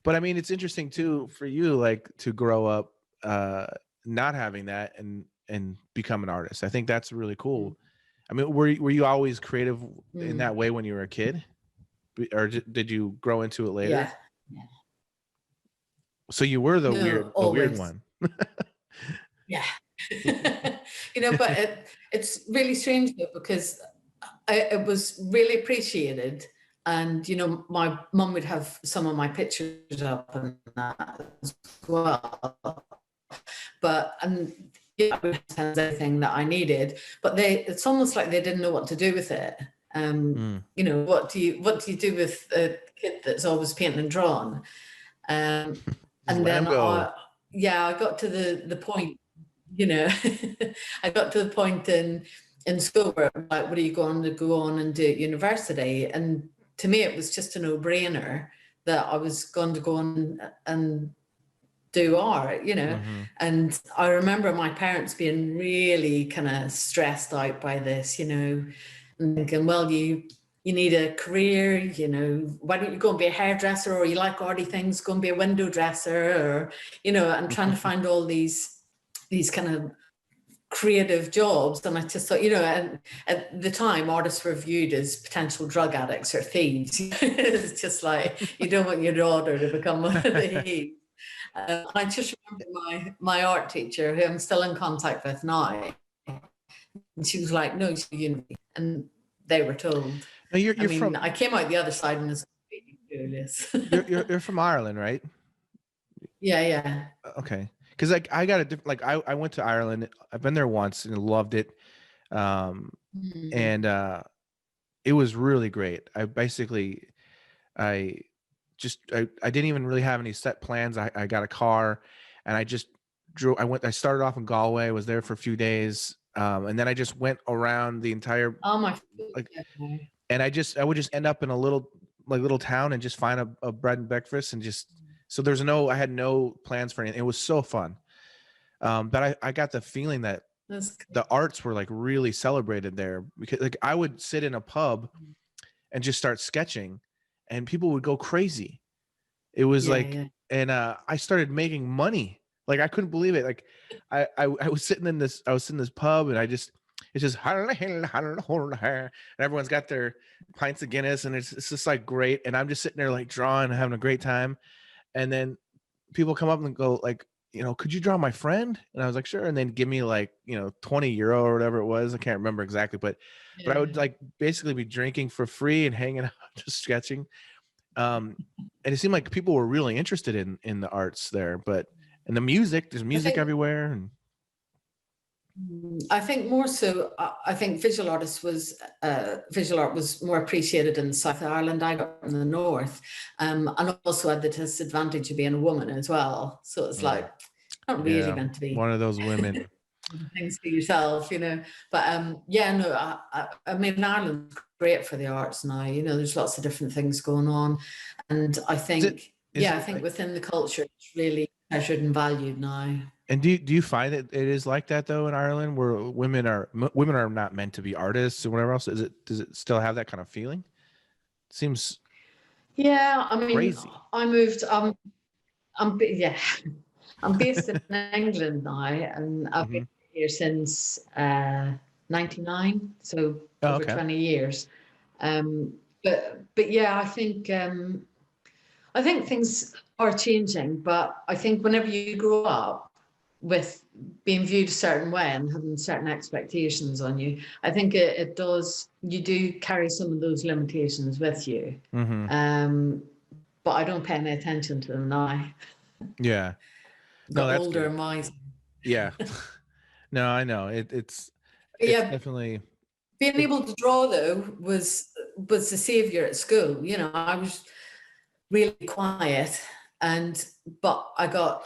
Speaker 1: but I mean, it's interesting too for you, like to grow up not having that and become an artist. I think that's really cool. I mean, were you always creative in that way when you were a kid, or did you grow into it later?
Speaker 2: Yeah. Yeah.
Speaker 1: So you were
Speaker 2: No,
Speaker 1: the weird
Speaker 2: always.
Speaker 1: one.
Speaker 2: Yeah. But it's really strange though, because it was really appreciated. And, my mum would have some of my pictures up and that as well. And yeah, I would send everything that I needed, but it's almost like they didn't know what to do with it.
Speaker 1: Mm.
Speaker 2: What do you do with a kid that's always painting and drawing?
Speaker 1: Just
Speaker 2: And
Speaker 1: let him
Speaker 2: then
Speaker 1: go.
Speaker 2: I got to the point, I got to the point in school where like, what are you going to go on and do at university? And to me, it was just a no-brainer that I was going to go on and do art,
Speaker 1: Mm-hmm.
Speaker 2: And I remember my parents being really kind of stressed out by this, and thinking, well, you need a career, why don't you go and be a hairdresser, or you like arty things, go and be a window dresser, or, and trying to find all these kind of creative jobs. And I just thought, and at the time, artists were viewed as potential drug addicts or thieves. It's just like, you don't want your daughter to become one of these. I just remember my art teacher, who I'm still in contact with now, and she was like, "No, and they were told.
Speaker 1: No,
Speaker 2: I
Speaker 1: you're
Speaker 2: mean,
Speaker 1: from
Speaker 2: I came out the other side and was completely clueless.
Speaker 1: you're from Ireland, right?
Speaker 2: Yeah, yeah.
Speaker 1: Okay, because like I got a different like I went to Ireland. I've been there once and loved it, um,
Speaker 2: Mhm.
Speaker 1: and it was really great. I I didn't even really have any set plans. I got a car, and I just drove. I started off in Galway. Was there for a few days, and then I just went around the entire
Speaker 2: Oh my
Speaker 1: like,
Speaker 2: goodness.
Speaker 1: and I would just end up in a little town and just find a bread and breakfast, and just so I had no plans for anything. It was so fun. But I got the feeling that
Speaker 2: That's
Speaker 1: the arts were like really celebrated there, because like I would sit in a pub and just start sketching, and people would go crazy. It was
Speaker 2: yeah,
Speaker 1: like,
Speaker 2: yeah.
Speaker 1: and I started making money. Like I couldn't believe it. Like I was sitting in this pub, and It's just and everyone's got their pints of Guinness, and it's just like great. And I'm just sitting there like drawing, having a great time. And then people come up and go like, could you draw my friend? And I was like, sure. And then give me like, 20 euro or whatever it was. I can't remember exactly, but I would like basically be drinking for free and hanging out, just sketching. And it seemed like people were really interested in the arts there, and the music, there's music everywhere. And
Speaker 2: I think more so, I think visual art was more appreciated in South Ireland. I got in the north, and also had the disadvantage of being a woman as well. So it's like, not really meant to be
Speaker 1: one of those women.
Speaker 2: Things for yourself, But I mean, Ireland's great for the arts now. There's lots of different things going on, and I think, I think within the culture, it's really measured and valued now.
Speaker 1: And do you find that it is like that though in Ireland, where women are not meant to be artists or whatever else? Does it still have that kind of feeling? It seems.
Speaker 2: Yeah, I mean,
Speaker 1: crazy.
Speaker 2: I moved. I'm based in England now, and I've been here since 99, so over 20 years. But yeah, I think things are changing. But I think whenever you grow up with being viewed a certain way and having certain expectations on you, I think you do carry some of those limitations with you. But I don't pay any attention to them now.
Speaker 1: Yeah.
Speaker 2: No, that's older mind.
Speaker 1: Yeah. No, I know. It's definitely.
Speaker 2: Being able to draw though was the savior at school. I was really quiet, but I got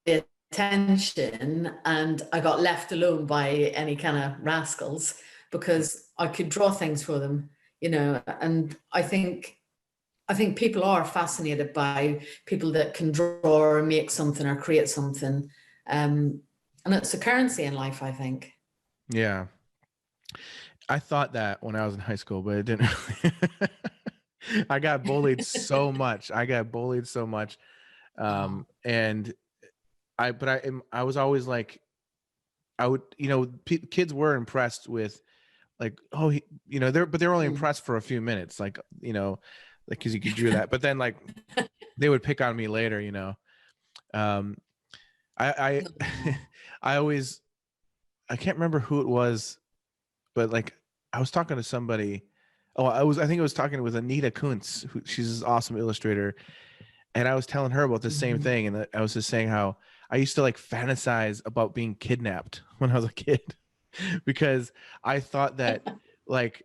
Speaker 2: the attention, and I got left alone by any kind of rascals because I could draw things for them, and I think people are fascinated by people that can draw or make something or create something. And it's a currency in life, I think.
Speaker 1: Yeah. I thought that when I was in high school, but it didn't. I got bullied so much. And I was always like, kids were impressed with like, oh, but they're only impressed for a few minutes. Like, like, cause you could do that, but then like they would pick on me later, I always, I can't remember who it was, but like I was talking to somebody. I think I was talking with Anita Kuntz, she's an awesome illustrator. And I was telling her about the same thing. And I was just saying how I used to like fantasize about being kidnapped when I was a kid, because I thought that like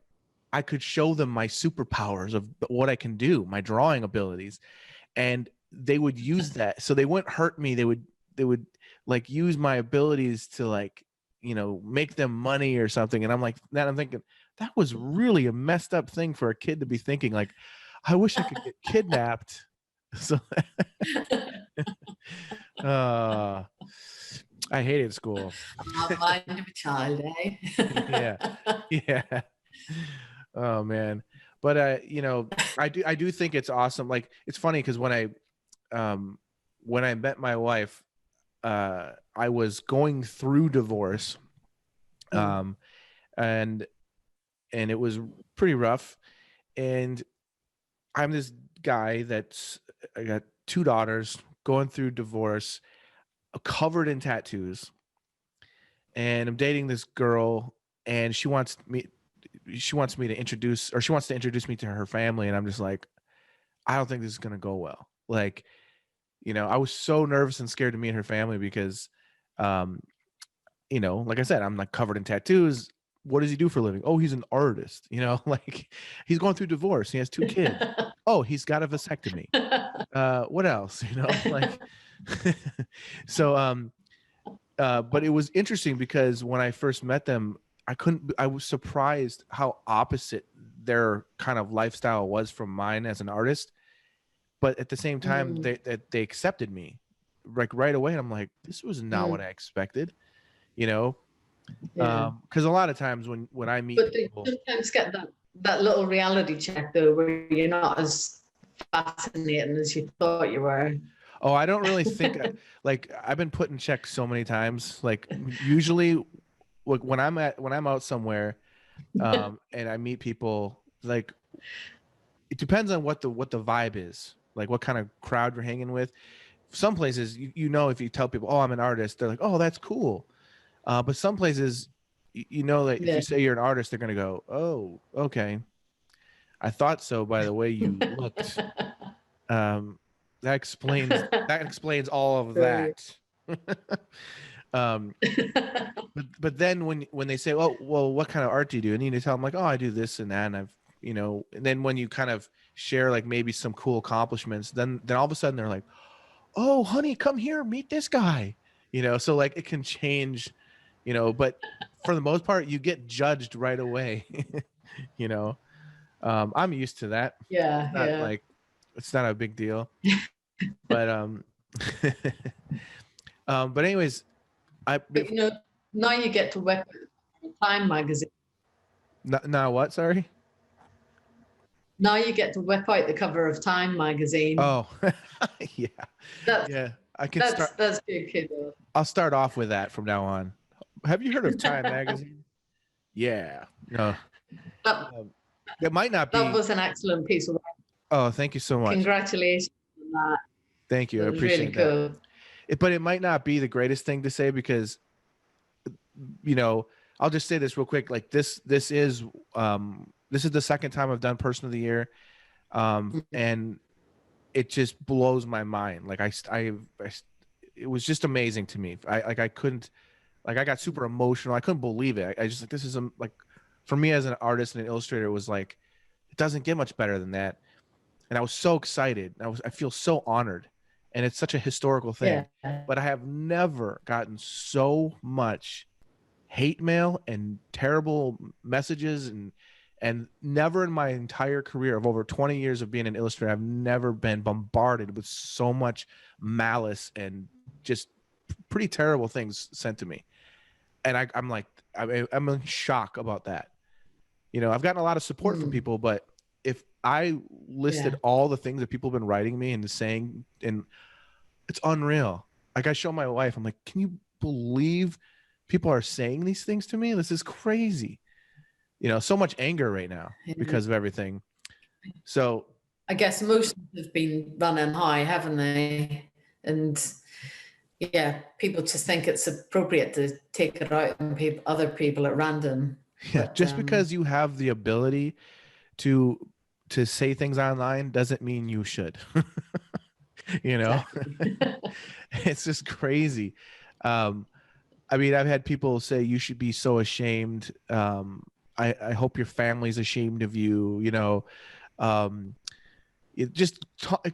Speaker 1: I could show them my superpowers of what I can do, my drawing abilities, and they would use that. So they wouldn't hurt me. They would like use my abilities to like, make them money or something. And I'm like, I'm thinking that was really a messed up thing for a kid to be thinking. Like, I wish I could get kidnapped. So I hated school.
Speaker 2: Mind of a child, eh?
Speaker 1: Yeah. Oh man. But I do think it's awesome. Like, it's funny because when I met my wife, I was going through divorce, and it was pretty rough. And I'm this guy I got 2 daughters, going through divorce, covered in tattoos, and I'm dating this girl, and she wants me to introduce me to her family, and I'm just like, I don't think this is gonna go well. Like, I was so nervous and scared to meet her family because, like I said, I'm like covered in tattoos. What does he do for a living? Oh, he's an artist. Like he's going through divorce. He has 2 kids. Oh, he's got a vasectomy. What else? Like, so, but it was interesting because when I first met them, I was surprised how opposite their kind of lifestyle was from mine as an artist. But at the same time, they accepted me like right away. And I'm like, this was not what I expected, because a lot of times when I meet people,
Speaker 2: you sometimes get that little reality check though, where you're not as fascinating as you thought you were.
Speaker 1: Oh, I don't really think like I've been put in check so many times. Like usually look, when I'm out somewhere, and I meet people, like, it depends on what the vibe is, like what kind of crowd you're hanging with. Some places, if you tell people, oh, I'm an artist, they're like, oh, that's cool. But some places, that if
Speaker 2: Yeah.
Speaker 1: you say you're an artist, they're gonna go, oh, okay. I thought so by the way you looked. Um, that explains all of
Speaker 2: Brilliant.
Speaker 1: that. um, but then when they say, oh, well, what kind of art do you do? And you need to tell them like, oh, I do this and that, and and then when you kind of share like maybe some cool accomplishments, then all of a sudden they're like, oh, honey, come here, meet this guy. So like it can change, but for the most part, you get judged right away. you know, I'm used to that.
Speaker 2: Yeah,
Speaker 1: It's not
Speaker 2: yeah.
Speaker 1: like it's not a big deal. But but anyways,
Speaker 2: But now you get to whip Time magazine.
Speaker 1: now what? Sorry.
Speaker 2: Now you get to whip out the cover of Time magazine.
Speaker 1: Oh, yeah,
Speaker 2: That's
Speaker 1: yeah. I can start.
Speaker 2: that's good, kiddo.
Speaker 1: I'll start off with that from now on. Have you heard of Time magazine? Yeah. No.
Speaker 2: That,
Speaker 1: It might not be.
Speaker 2: that was an excellent piece of work.
Speaker 1: Oh, thank you so much.
Speaker 2: Congratulations on that.
Speaker 1: Thank you. I
Speaker 2: It was
Speaker 1: appreciate
Speaker 2: really
Speaker 1: that.
Speaker 2: cool.
Speaker 1: But it might not be the greatest thing to say because, I'll just say this real quick. Like this is the second time I've done Person of the Year, and it just blows my mind. Like it was just amazing to me. I couldn't, like, I got super emotional. I couldn't believe it. I just like, this is like, for me as an artist and an illustrator, it was like, it doesn't get much better than that. And I was so excited. I feel so honored, and it's such a historical thing.
Speaker 2: Yeah.
Speaker 1: But I have never gotten so much hate mail and terrible messages, and never in my entire career of over 20 years of being an illustrator, I've never been bombarded with so much malice and just pretty terrible things sent to me. And I'm like, I'm in shock about that. I've gotten a lot of support from people, but if I listed all the things that people have been writing me and saying, and it's unreal. Like, I show my wife, I'm like, can you believe people are saying these things to me? This is crazy. So much anger right now because of everything. So
Speaker 2: I guess emotions have been running high, haven't they? And yeah, people just think it's appropriate to take it out on other people at random.
Speaker 1: Yeah,
Speaker 2: but,
Speaker 1: just because you have the ability to say things online doesn't mean you should.
Speaker 2: Exactly.
Speaker 1: It's just crazy. I mean, I've had people say you should be so ashamed. I hope your family's ashamed of you. It just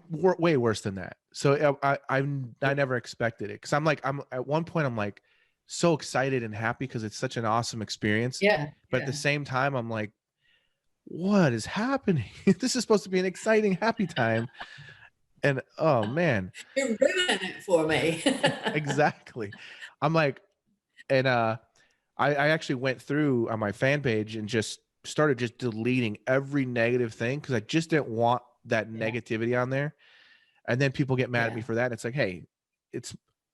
Speaker 1: way worse than that. So I never expected it, because I'm at one point I'm like so excited and happy because it's such an awesome experience.
Speaker 2: Yeah.
Speaker 1: But at the same time, I'm like, what is happening? This is supposed to be an exciting, happy time. And oh man,
Speaker 2: you're ruining it for me.
Speaker 1: exactly. I'm like, and I actually went through on my fan page and just started just deleting every negative thing, because I just didn't want that negativity on there. And then people get mad at me for that. And it's like, hey,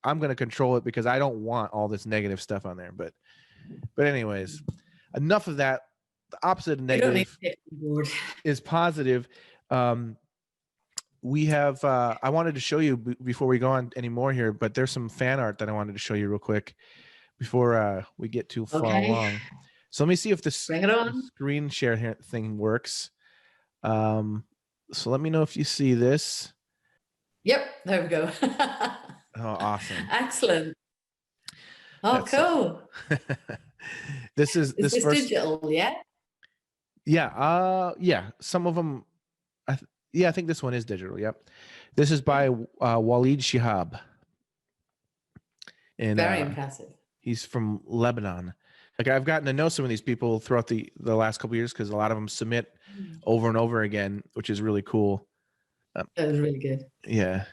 Speaker 1: I'm going to control it because I don't want all this negative stuff on there. But anyways, enough of that. The opposite of negative is positive. We have, I wanted to show you before we go on anymore here, but there's some fan art that I wanted to show you real quick before we get too far along. So let me see if this screen share thing works. So let me know if you see this.
Speaker 2: Yep, there we go.
Speaker 1: Oh, awesome.
Speaker 2: Excellent. Oh, cool.
Speaker 1: This is
Speaker 2: this first digital, yeah?
Speaker 1: Yeah. Yeah. Some of them. I think this one is digital. Yep. This is by Walid Shihab. And
Speaker 2: very impressive.
Speaker 1: He's from Lebanon. Like, I've gotten to know some of these people throughout the last couple of years, because a lot of them submit over and over again, which is really cool.
Speaker 2: That was really good.
Speaker 1: Yeah.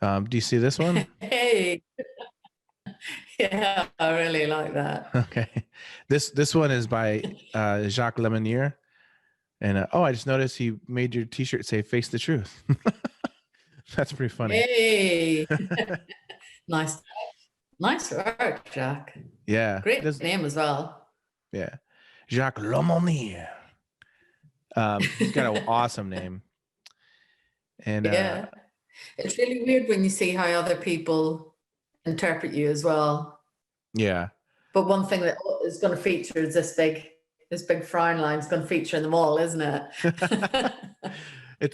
Speaker 1: Do you see this one?
Speaker 2: Hey. Yeah, I really like that.
Speaker 1: Okay. This one is by Jacques Lemonnier. And I just noticed he made your t-shirt say "Face the Truth." That's pretty funny.
Speaker 2: Hey. Nice. Nice work, Jack.
Speaker 1: Yeah.
Speaker 2: Great name as well.
Speaker 1: Yeah. Jacques Lemonnier. He's got an awesome name. And
Speaker 2: yeah. It's really weird when you see how other people interpret you as well.
Speaker 1: Yeah.
Speaker 2: But one thing that is going to feature is this big frown line is going to feature in them all, isn't it?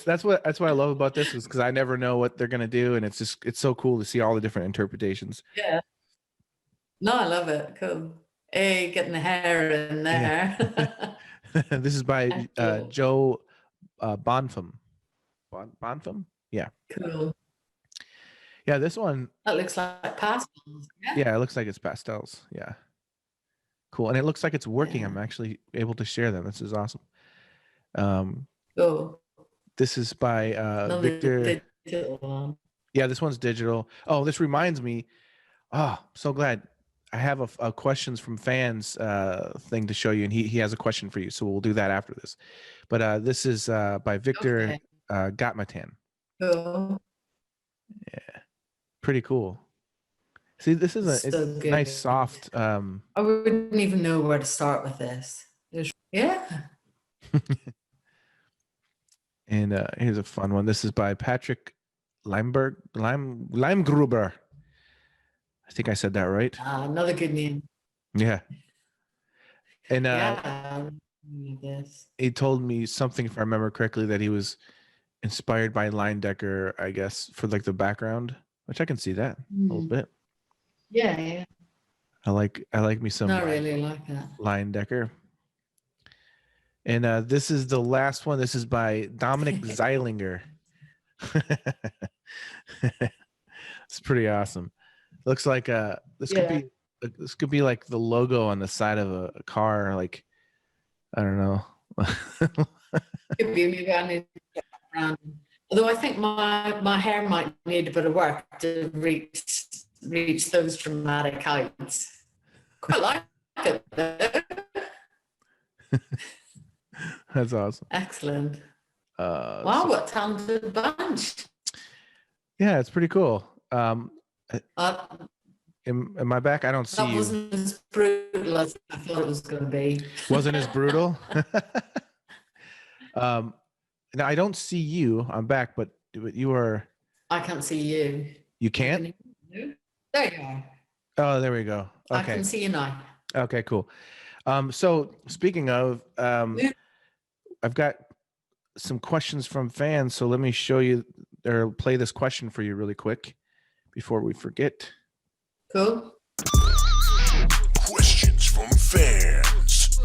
Speaker 1: That's what I love about this, is because I never know what they're gonna do, and it's so cool to see all the different interpretations.
Speaker 2: Yeah. No, I love it. Cool. Hey, getting the hair in there.
Speaker 1: Yeah. This is by Joe Bonfim. Bonfim? Yeah.
Speaker 2: Cool.
Speaker 1: Yeah, this one.
Speaker 2: That looks like pastels.
Speaker 1: Yeah, it looks like it's pastels. Yeah. Cool. And it looks like it's working.
Speaker 2: Yeah.
Speaker 1: I'm actually able to share them. This is awesome. This is by Victor. Yeah, this one's digital. Oh, this reminds me. Oh, so glad. I have a questions from fans thing to show you, and he has a question for you. So we'll do that after this. But this is by Victor Gottmatan.
Speaker 2: Cool.
Speaker 1: Yeah, pretty cool. See, this is a nice, soft.
Speaker 2: I wouldn't even know where to start with this. Yeah.
Speaker 1: And here's a fun one. This is by Patrick Limegruber. I think I said that right.
Speaker 2: Another good name.
Speaker 1: Yeah. And
Speaker 2: this.
Speaker 1: he told me something, if I remember correctly, that he was inspired by Leyendecker, I guess, for like the background, which I can see that a little bit.
Speaker 2: Yeah.
Speaker 1: I like me some.
Speaker 2: Not really like that.
Speaker 1: Leyendecker. And this is the last one. This is by Dominic Zeilinger. It's pretty awesome. Looks like this could be like the logo on the side of a car. Like, I don't know.
Speaker 2: Could be, maybe I need to get around. Although I think my hair might need a bit of work to reach those dramatic heights. Quite like it though.
Speaker 1: That's awesome.
Speaker 2: Excellent. Wow, what a talented bunch.
Speaker 1: Yeah, it's pretty cool. In my back, I don't see you.
Speaker 2: That wasn't as brutal as I thought it was going to be.
Speaker 1: Wasn't as brutal? Now, I don't see you. I'm back, but you are...
Speaker 2: I can't see you.
Speaker 1: You can't?
Speaker 2: There you are.
Speaker 1: Oh, there we go. Okay.
Speaker 2: I can see you now.
Speaker 1: Okay, cool. So speaking of... I've got some questions from fans, so let me show you or play this question for you really quick before we forget.
Speaker 2: Cool.
Speaker 3: Questions from fans.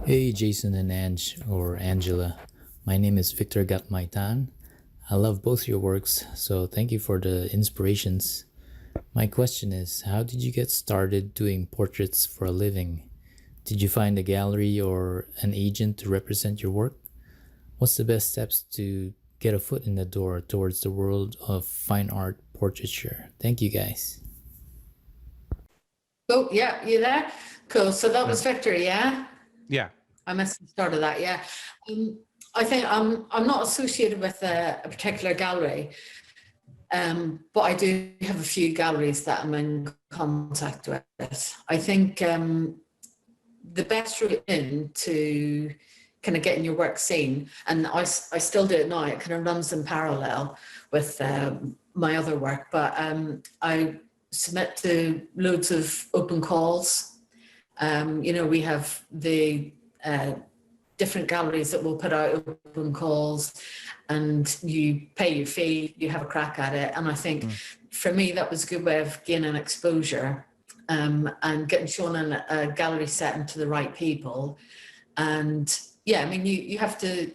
Speaker 4: Hey, Jason and Ange, or Angela. My name is Victor Gottmatan. I love both your works, so thank you for the inspirations. My question is, how did you get started doing portraits for a living? Did you find a gallery or an agent to represent your work? What's the best steps to get a foot in the door towards the world of fine art portraiture? Thank you, guys.
Speaker 2: Oh, yeah, you there? Cool. So that was Victor, yeah?
Speaker 1: Yeah.
Speaker 2: I missed the start of that, yeah. I think I'm not associated with a particular gallery, but I do have a few galleries that I'm in contact with. I think the best route in to kind of getting your work seen, and I still do it now, it kind of runs in parallel with my other work, but I submit to loads of open calls. We have the different galleries that will put out open calls and you pay your fee, you have a crack at it. And I think for me, that was a good way of gaining exposure. And getting shown in a gallery setting to the right people. And yeah, I mean, you have to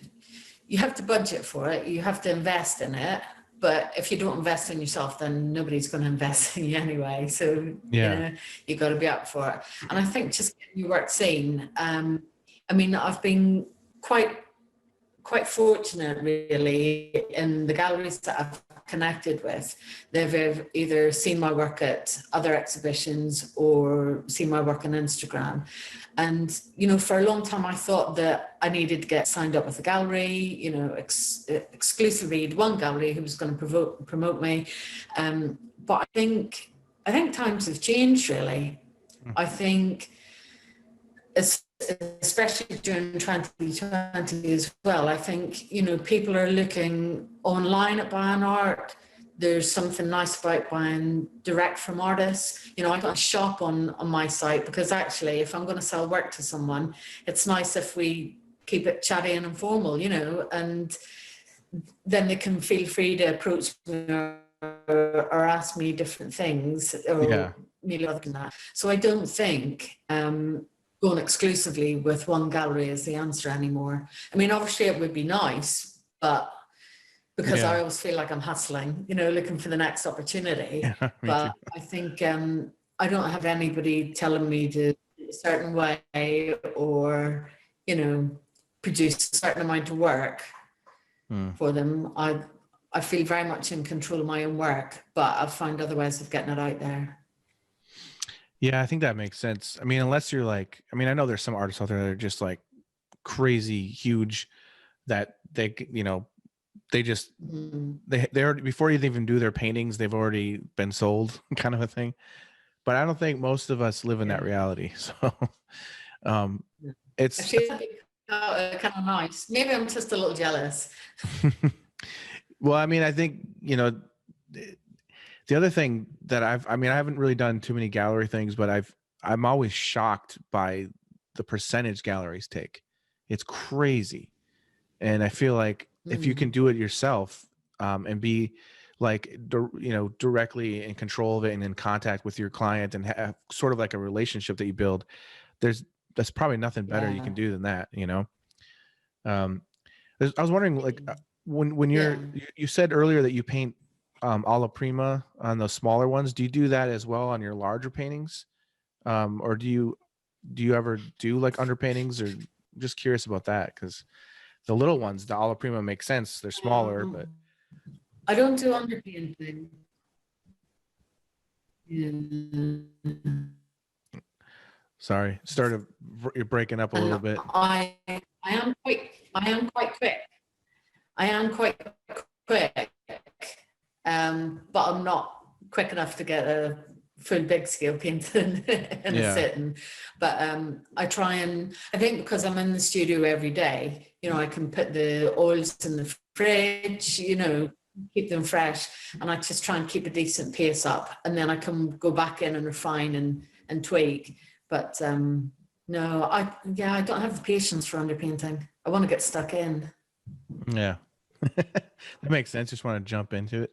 Speaker 2: budget for it. You have to invest in it. But if you don't invest in yourself, then nobody's going to invest in you anyway. So you got to be up for it. And I think just getting your work seen. I mean, I've been quite fortunate, really, in the galleries that I've connected with, they've either seen my work at other exhibitions or seen my work on Instagram. And, you know, for a long time, I thought that I needed to get signed up with a gallery, you know, exclusively one gallery who was going to promote me. But I think times have changed, really. I think, especially during 2020 as well, I think, you know, people are looking online at buying art. There's something nice about buying direct from artists. You know, I got a shop on my site because actually, if I'm going to sell work to someone, it's nice if we keep it chatty and informal, you know, and then they can feel free to approach me or ask me different things or maybe other than that. So I don't think going exclusively with one gallery is the answer anymore. I mean, obviously it would be nice, but because I always feel like I'm hustling, you know, looking for the next opportunity. But I think I don't have anybody telling me to do a certain way or, you know, produce a certain amount of work for them. I feel very much in control of my own work, but I've found other ways of getting it out there.
Speaker 1: Yeah, I think that makes sense. I mean, unless you're like, I mean, I know there's some artists out there that are just like crazy huge that they, you know, they just, they already, before you even do their paintings, they've already been sold kind of a thing. But I don't think most of us live in that reality. So it's
Speaker 2: actually kind of nice. Maybe I'm just a little jealous.
Speaker 1: Well, I mean, I think, you know, the other thing that I haven't really done too many gallery things, but I'm always shocked by the percentage galleries take. It's crazy. And I feel like if you can do it yourself and be like, you know, directly in control of it and in contact with your client and have sort of like a relationship that you build, that's probably nothing better you can do than that, you know? I was wondering, like, when you said earlier that you paint alla prima on those smaller ones, do you do that as well on your larger paintings? Or do you ever do like underpaintings? Or just curious about that, because the little ones, the alla prima, makes sense, they're smaller, but
Speaker 2: I don't do underpainting.
Speaker 1: sorry, you're breaking up a little bit.
Speaker 2: I am quite quick. I am quite quick, but I'm not quick enough to get a full big scale painting in a sitting. But I try, and I think because I'm in the studio every day, you know, I can put the oils in the fridge, you know, keep them fresh, and I just try and keep a decent pace up, and then I can go back in and refine and tweak. But no, I don't have the patience for underpainting. I want to get stuck in.
Speaker 1: Yeah. That makes sense. Just want to jump into it.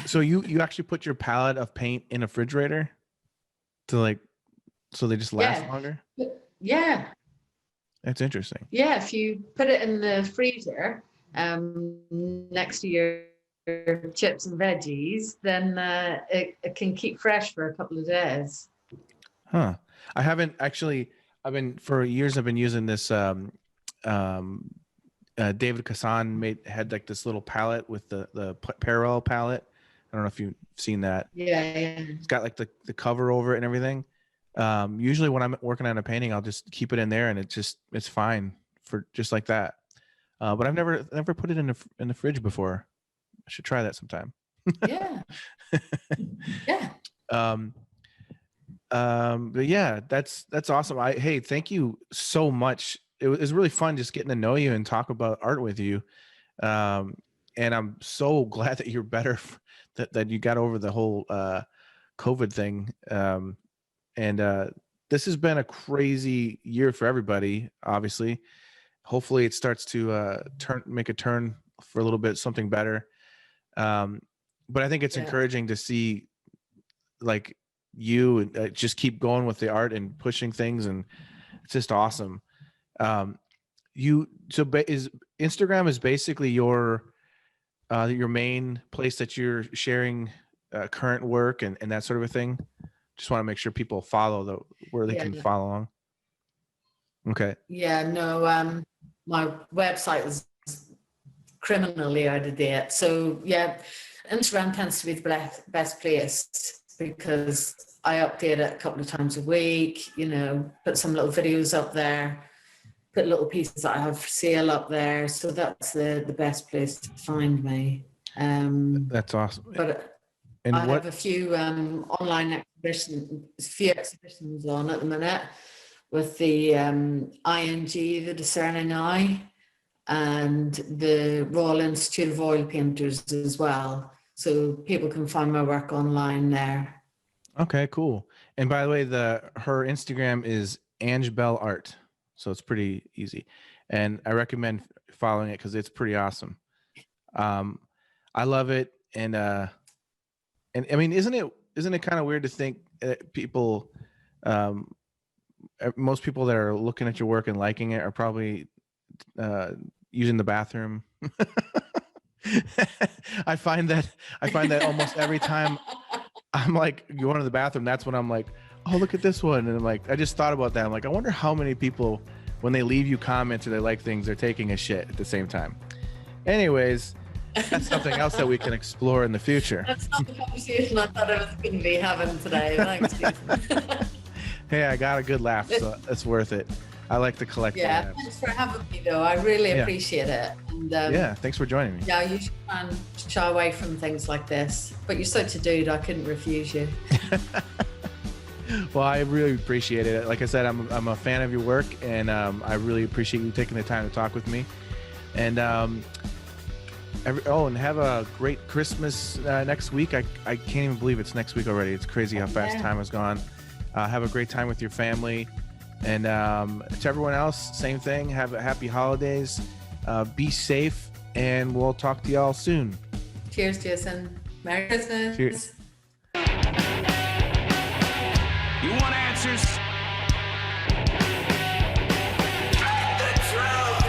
Speaker 1: So you actually put your palette of paint in a refrigerator to like, so they just last longer?
Speaker 2: Yeah.
Speaker 1: That's interesting.
Speaker 2: Yeah, if you put it in the freezer next to your chips and veggies, then it can keep fresh for a couple of days.
Speaker 1: Huh. I haven't actually, for years I've been using this David Kassan had like this little palette with the parallel palette. I don't know if you've seen that.
Speaker 2: Yeah.
Speaker 1: It's got like the cover over it and everything. Usually when I'm working on a painting, I'll just keep it in there and it's fine for just like that. But I've never put it in the fridge before. I should try that sometime.
Speaker 2: Yeah. Yeah.
Speaker 1: But yeah, that's awesome. Hey, thank you so much. It was really fun just getting to know you and talk about art with you. And I'm so glad that you're better, that you got over the whole COVID thing. And this has been a crazy year for everybody, obviously. Hopefully it starts to make a turn for a little bit, something better. But I think it's encouraging to see like you just keep going with the art and pushing things, and it's just awesome. Is Instagram is basically your main place that you're sharing current work and that sort of a thing? Just want to make sure people follow where they can follow along. Okay.
Speaker 2: Yeah, no, my website is criminally out of date. So yeah, Instagram tends to be the best place because I update it a couple of times a week, you know, put some little videos up there, put little pieces that I have for sale up there. So that's the best place to find me.
Speaker 1: That's awesome.
Speaker 2: But
Speaker 1: and
Speaker 2: I have a few online exhibitions on at the minute with the ING, the Discerning Eye, and the Royal Institute of Oil Painters as well. So people can find my work online there.
Speaker 1: Okay, cool. And by the way, her Instagram is Ange Bell Art. So it's pretty easy. And I recommend following it because it's pretty awesome. I love it. And I mean, isn't it kind of weird to think people, most people that are looking at your work and liking it are probably using the bathroom. I find that almost every time I'm like going to the bathroom, that's when I'm like, oh, look at this one. And I'm like, I just thought about that. I'm like, I wonder how many people, when they leave you comments or they like things, they're taking a shit at the same time. Anyways, that's something else that we can explore in the future.
Speaker 2: That's not the conversation I thought I was going to be having today. Thanks, Jason.
Speaker 1: Hey, I got a good laugh, so it's worth it. I like to collect the laughs.
Speaker 2: Thanks for having me, though. I really appreciate it. And,
Speaker 1: yeah, thanks for joining me.
Speaker 2: Yeah, you should try and shy away from things like this. But you're such a dude, I couldn't refuse you.
Speaker 1: Well, I really appreciate it. Like I said, I'm a fan of your work, and I really appreciate you taking the time to talk with me. And and have a great Christmas next week. I can't even believe it's next week already. It's crazy how fast time has gone. Have a great time with your family. And to everyone else, same thing. Have a happy holidays. Be safe, and we'll talk to y'all soon.
Speaker 2: Cheers, Jason. Merry Christmas.
Speaker 1: Cheers.
Speaker 3: You want answers? The truth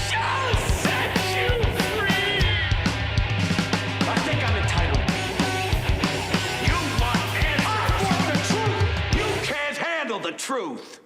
Speaker 3: shall set you free. I think I'm entitled. You want answers? I want the truth. You can't handle the truth.